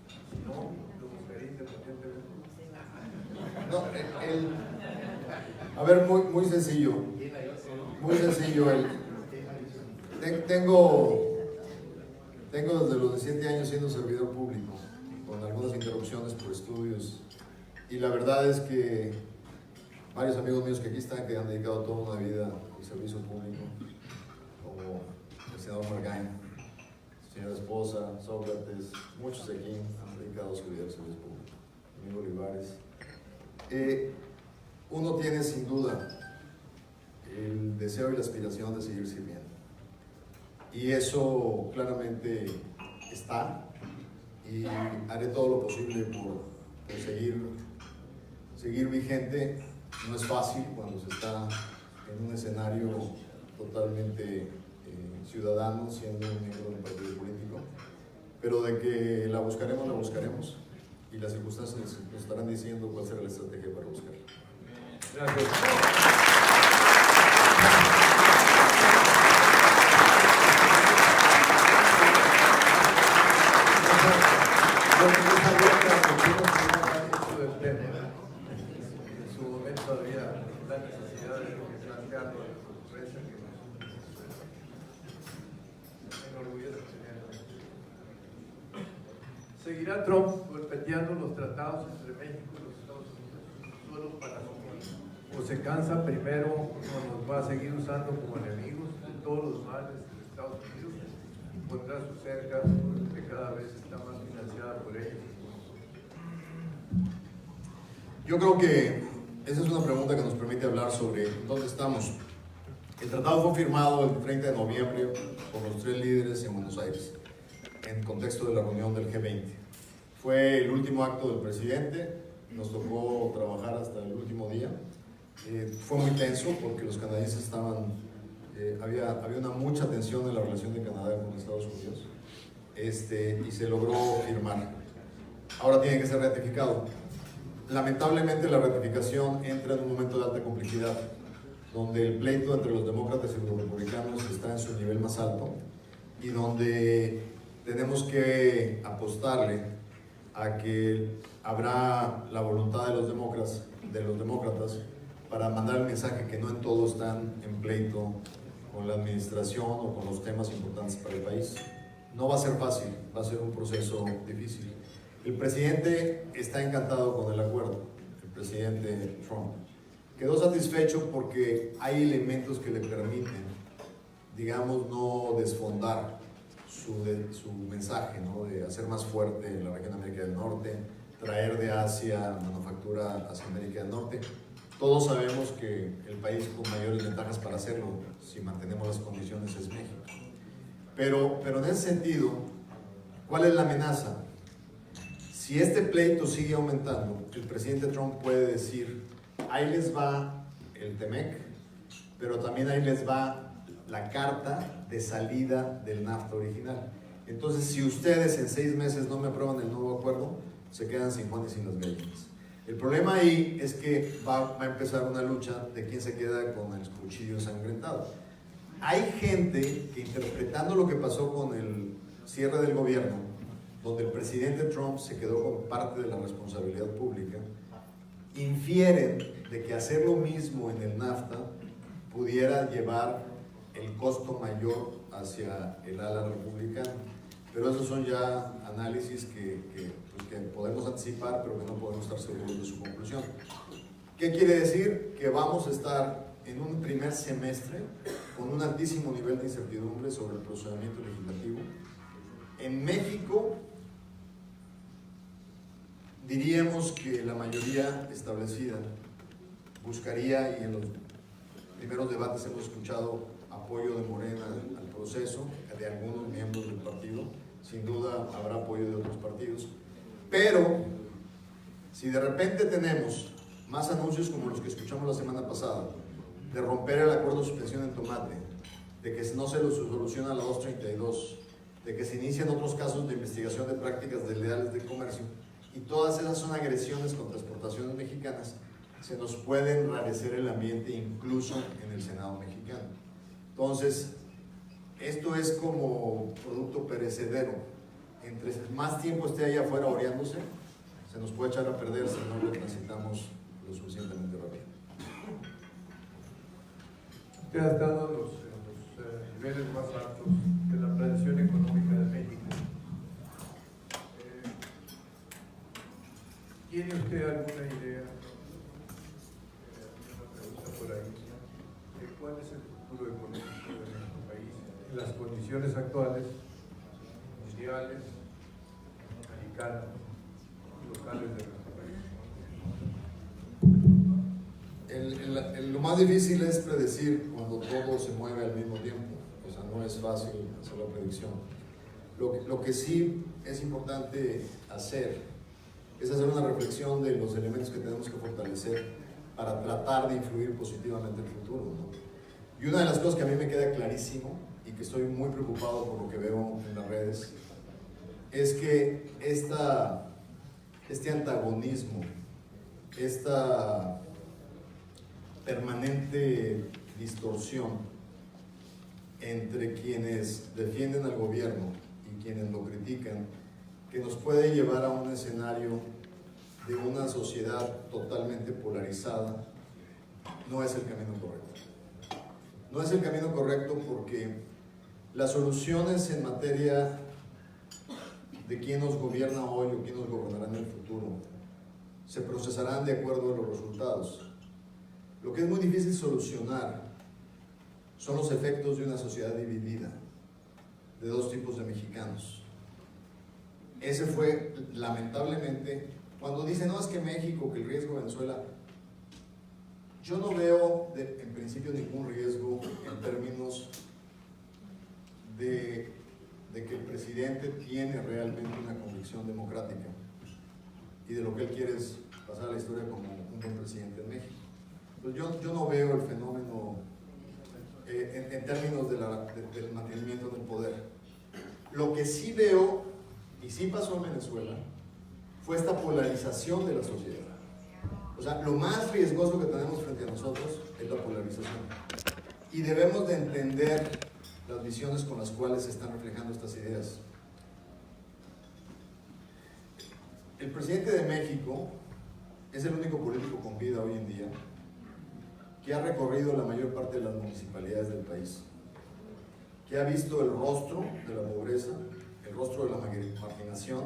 Si no, lo buscaría independientemente. No, a ver, muy sencillo. Muy sencillo. Tengo desde los 17 años siendo servidor público, con algunas interrupciones por estudios. Y la verdad es que varios amigos míos que aquí están, que han dedicado toda una vida al servicio público, como el senador Margain, señora esposa, Sócrates, muchos de aquí han dedicado su vida al servicio público. Amigo Olivares. Uno tiene sin duda el deseo y la aspiración de seguir sirviendo. Y eso claramente está, y haré todo lo posible por seguir vigente. No es fácil cuando se está en un escenario totalmente ciudadano, siendo un miembro de un partido político, pero de que la buscaremos, y las circunstancias nos estarán diciendo cuál será la estrategia para buscarla. Gracias. En su momento había la necesidad de plantearlo de la sorpresa que nos enorgullece tener. ¿Seguirá Trump golpeteando los tratados entre México y los Estados Unidos solo para su? ¿O se cansa primero o nos va a seguir usando como enemigos de todos los males de Estados Unidos y pondrá su cerca que cada vez está más financiada por ellos? Yo creo que esa es una pregunta que nos permite hablar sobre dónde estamos. El tratado fue firmado el 30 de noviembre por los 3 líderes en Buenos Aires, en contexto de la reunión del G20. Fue el último acto del presidente, nos tocó trabajar hasta el último día. Fue muy tenso porque los canadienses había una mucha tensión en la relación de Canadá con Estados Unidos, y se logró firmar. Ahora tiene que ser ratificado. Lamentablemente la ratificación entra en un momento de alta complejidad, donde el pleito entre los demócratas y los republicanos está en su nivel más alto, y donde tenemos que apostarle a que habrá la voluntad de los demócratas para mandar el mensaje que no en todo están en pleito con la administración o con los temas importantes para el país. No va a ser fácil, va a ser un proceso difícil. El presidente está encantado con el acuerdo, el presidente Trump. Quedó satisfecho porque hay elementos que le permiten, digamos, no desfondar su mensaje, ¿no? De hacer más fuerte la región de América del Norte, traer de Asia manufactura hacia América del Norte. Todos sabemos que el país con mayores ventajas para hacerlo, si mantenemos las condiciones, es México. Pero en ese sentido, ¿cuál es la amenaza? Si este pleito sigue aumentando, el presidente Trump puede decir, ahí les va el TEMEC, pero también ahí les va la carta de salida del NAFTA original. Entonces, si ustedes en 6 meses no me aprueban el nuevo acuerdo, se quedan sin Juan y sin las gallinas. El problema ahí es que va a empezar una lucha de quién se queda con el cuchillo ensangrentado. Hay gente que, interpretando lo que pasó con el cierre del gobierno, donde el presidente Trump se quedó con parte de la responsabilidad pública, infieren de que hacer lo mismo en el NAFTA pudiera llevar el costo mayor hacia el ala republicana. Pero esos son ya análisis que podemos anticipar, pero que no podemos estar seguros de su conclusión. ¿Qué quiere decir? Que vamos a estar en un primer semestre con un altísimo nivel de incertidumbre sobre el procedimiento legislativo. En México, diríamos que la mayoría establecida buscaría, y en los primeros debates hemos escuchado apoyo de Morena al proceso, de algunos miembros del partido, sin duda habrá apoyo de otros partidos, pero si de repente tenemos más anuncios como los que escuchamos la semana pasada, de romper el acuerdo de suspensión en tomate, de que no se soluciona la 232, de que se inician otros casos de investigación de prácticas desleales de comercio, y todas esas son agresiones contra exportaciones mexicanas, se nos puede enrarecer el ambiente incluso en el Senado mexicano. Entonces, esto es como producto perecedero. Entre más tiempo esté allá afuera oreándose, se nos puede echar a perder si no lo transitamos lo suficientemente rápido. Usted ha estado en los niveles más altos de la planeación económica de México. ¿Tiene usted alguna idea, una pregunta por ahí, de cuál es el futuro económico de nuestro país en las condiciones actuales, mundiales, americanas y locales de nuestro país? Lo más difícil es predecir cuando todo se mueve al mismo tiempo, o sea, no es fácil hacer la predicción. Lo que sí es importante hacer es hacer una reflexión de los elementos que tenemos que fortalecer para tratar de influir positivamente en el futuro, ¿no? Y una de las cosas que a mí me queda clarísimo y que estoy muy preocupado por lo que veo en las redes es que este antagonismo, esta permanente distorsión entre quienes defienden al gobierno y quienes lo critican, que nos puede llevar a un escenario de una sociedad totalmente polarizada, no es el camino correcto. No es el camino correcto porque las soluciones en materia de quién nos gobierna hoy o quién nos gobernará en el futuro se procesarán de acuerdo a los resultados. Lo que es muy difícil solucionar son los efectos de una sociedad dividida, de dos tipos de mexicanos. Ese fue, lamentablemente, cuando dicen, no, es que México, que el riesgo de Venezuela, yo no veo en principio ningún riesgo en términos de que el presidente tiene realmente una convicción democrática y de lo que él quiere es pasar a la historia como un buen presidente en México. Pues yo no veo el fenómeno en términos del mantenimiento del poder. Lo que sí veo, y sí pasó en Venezuela, fue esta polarización de la sociedad. O sea, lo más riesgoso que tenemos frente a nosotros es la polarización. Y debemos de entender las visiones con las cuales se están reflejando estas ideas. El presidente de México es el único político con vida hoy en día que ha recorrido la mayor parte de las municipalidades del país, que ha visto el rostro de la pobreza, el rostro de la marginación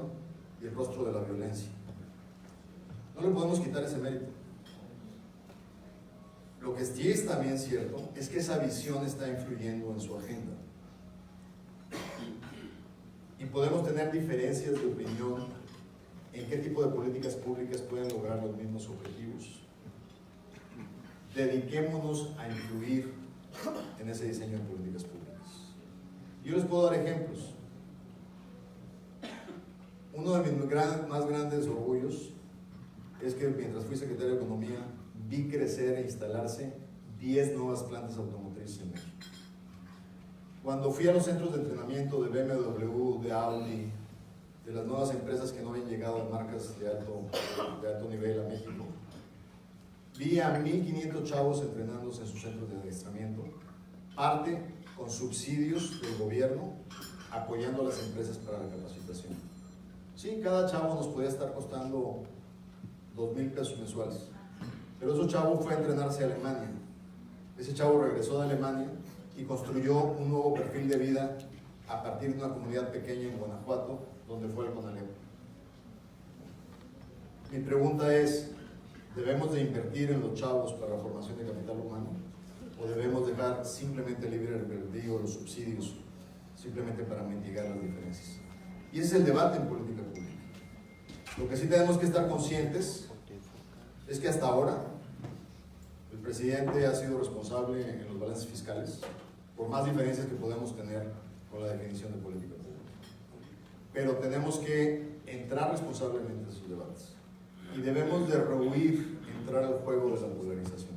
y el rostro de la violencia. No le podemos quitar ese mérito. Lo que sí es también cierto es que esa visión está influyendo en su agenda. Y podemos tener diferencias de opinión en qué tipo de políticas públicas pueden lograr los mismos objetivos. Dediquémonos a influir en ese diseño de políticas públicas. Yo les puedo dar ejemplos. Uno de mis más grandes orgullos es que mientras fui secretario de Economía vi crecer e instalarse 10 nuevas plantas automotrices en México. Cuando fui a los centros de entrenamiento de BMW, de Audi, de las nuevas empresas que no habían llegado a marcas de alto nivel a México, vi a 1,500 chavos entrenándose en sus centros de adiestramiento, parte con subsidios del gobierno, apoyando a las empresas para la capacitación. Sí, cada chavo nos podía estar costando 2,000 pesos mensuales, pero ese chavo fue a entrenarse a Alemania. Ese chavo regresó de Alemania y construyó un nuevo perfil de vida a partir de una comunidad pequeña en Guanajuato, donde fue el CONALEP. Mi pregunta es, ¿debemos de invertir en los chavos para la formación de capital humano? ¿O debemos dejar simplemente libre el albedrío, los subsidios, simplemente para mitigar las diferencias? Y ese es el debate en política pública. Lo que sí tenemos que estar conscientes es que hasta ahora el presidente ha sido responsable en los balances fiscales, por más diferencias que podemos tener con la definición de política pública. Pero tenemos que entrar responsablemente en esos debates. Y debemos de rehuir entrar al juego de la polarización.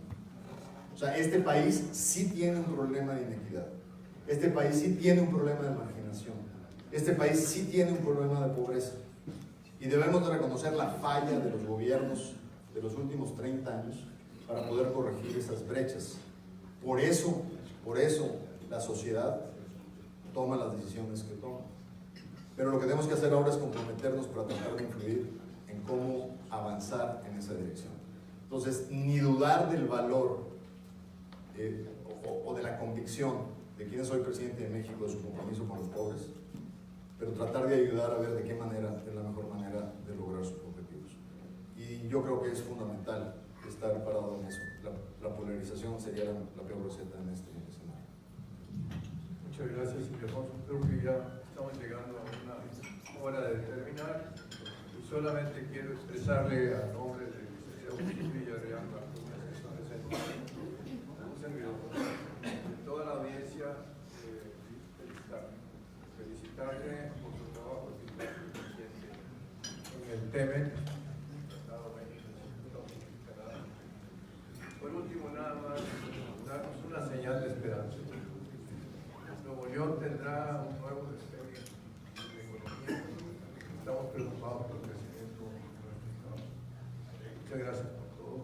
O sea, este país sí tiene un problema de inequidad. Este país sí tiene un problema de marginación. Este país sí tiene un problema de pobreza. Y debemos de reconocer la falla de los gobiernos de los últimos 30 años para poder corregir esas brechas. Por eso la sociedad toma las decisiones que toma. Pero lo que tenemos que hacer ahora es comprometernos para tratar de influir en cómo avanzar en esa dirección. Entonces, ni dudar del valor o de la convicción de quién es hoy presidente de México, de su compromiso con los pobres, pero tratar de ayudar a ver de qué manera es la mejor manera de lograr sus objetivos. Y yo creo que es fundamental estar parado en eso. La polarización sería la peor receta en este escenario. Muchas gracias, Ildefonso. Creo que ya estamos llegando a una hora de terminar y solamente quiero expresarle a nombre del licenciado Jesús Villarreal, que está presente, un servidor, de toda la audiencia, felicitarle por su trabajo eficiente en el TEMEC, Tratado México-Canadá. Por último, nada más, darnos una señal de esperanza. Nuevo León tendrá un nuevo despegue de economía. Estamos preocupados por el crecimiento de nuestro Estado. Muchas gracias por todo.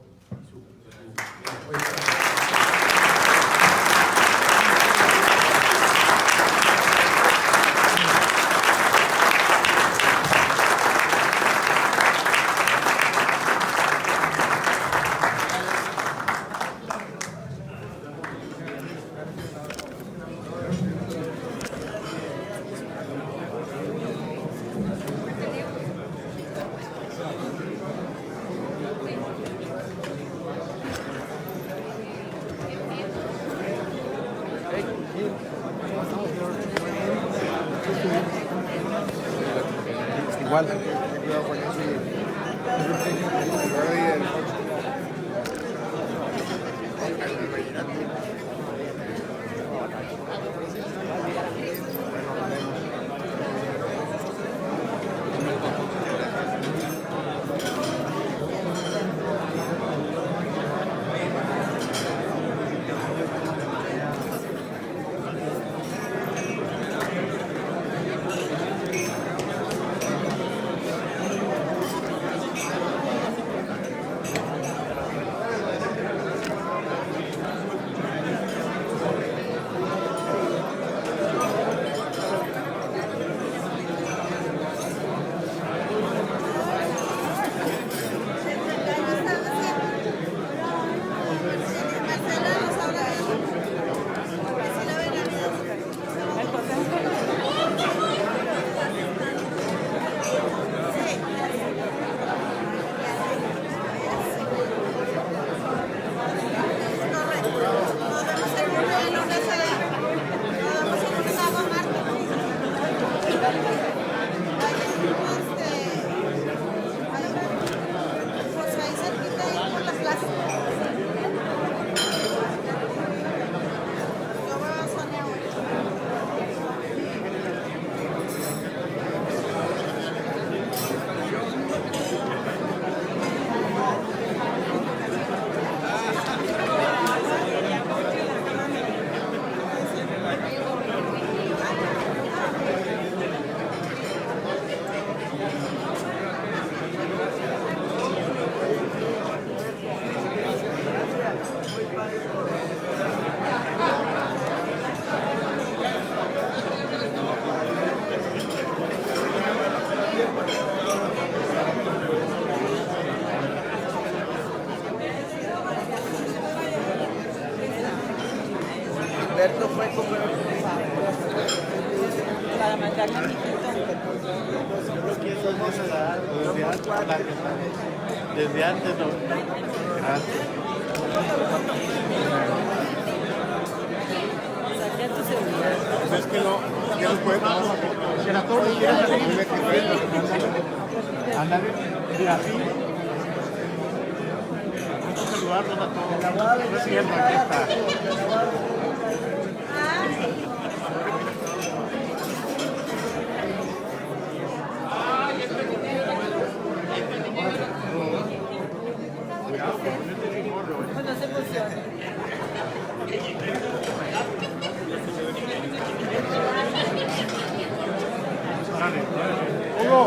Igual. Alberto fue como para mandarle a mi desde antes no. Saqué tu celular. Pues es que no, ya no puede tomar la foto. Si la torre quiere salir, ándale, mira así. Este celular no la toma. No es cierto, aquí está. Bueno, se emociona. Hugo.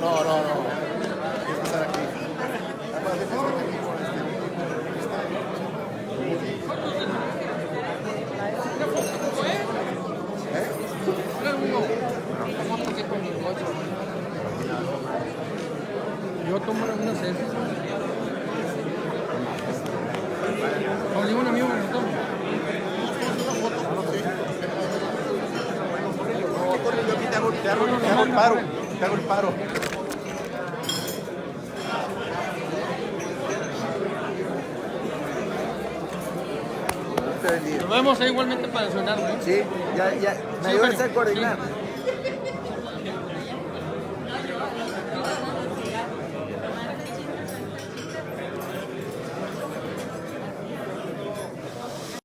No. Tienes que estar aquí. Yo tomo una selfie. Con ningún amigo me lo tomo. Yo aquí te hago el paro. Nos vemos igualmente para desayunar, ¿no? Sí, ya, me ayudas a coordinar.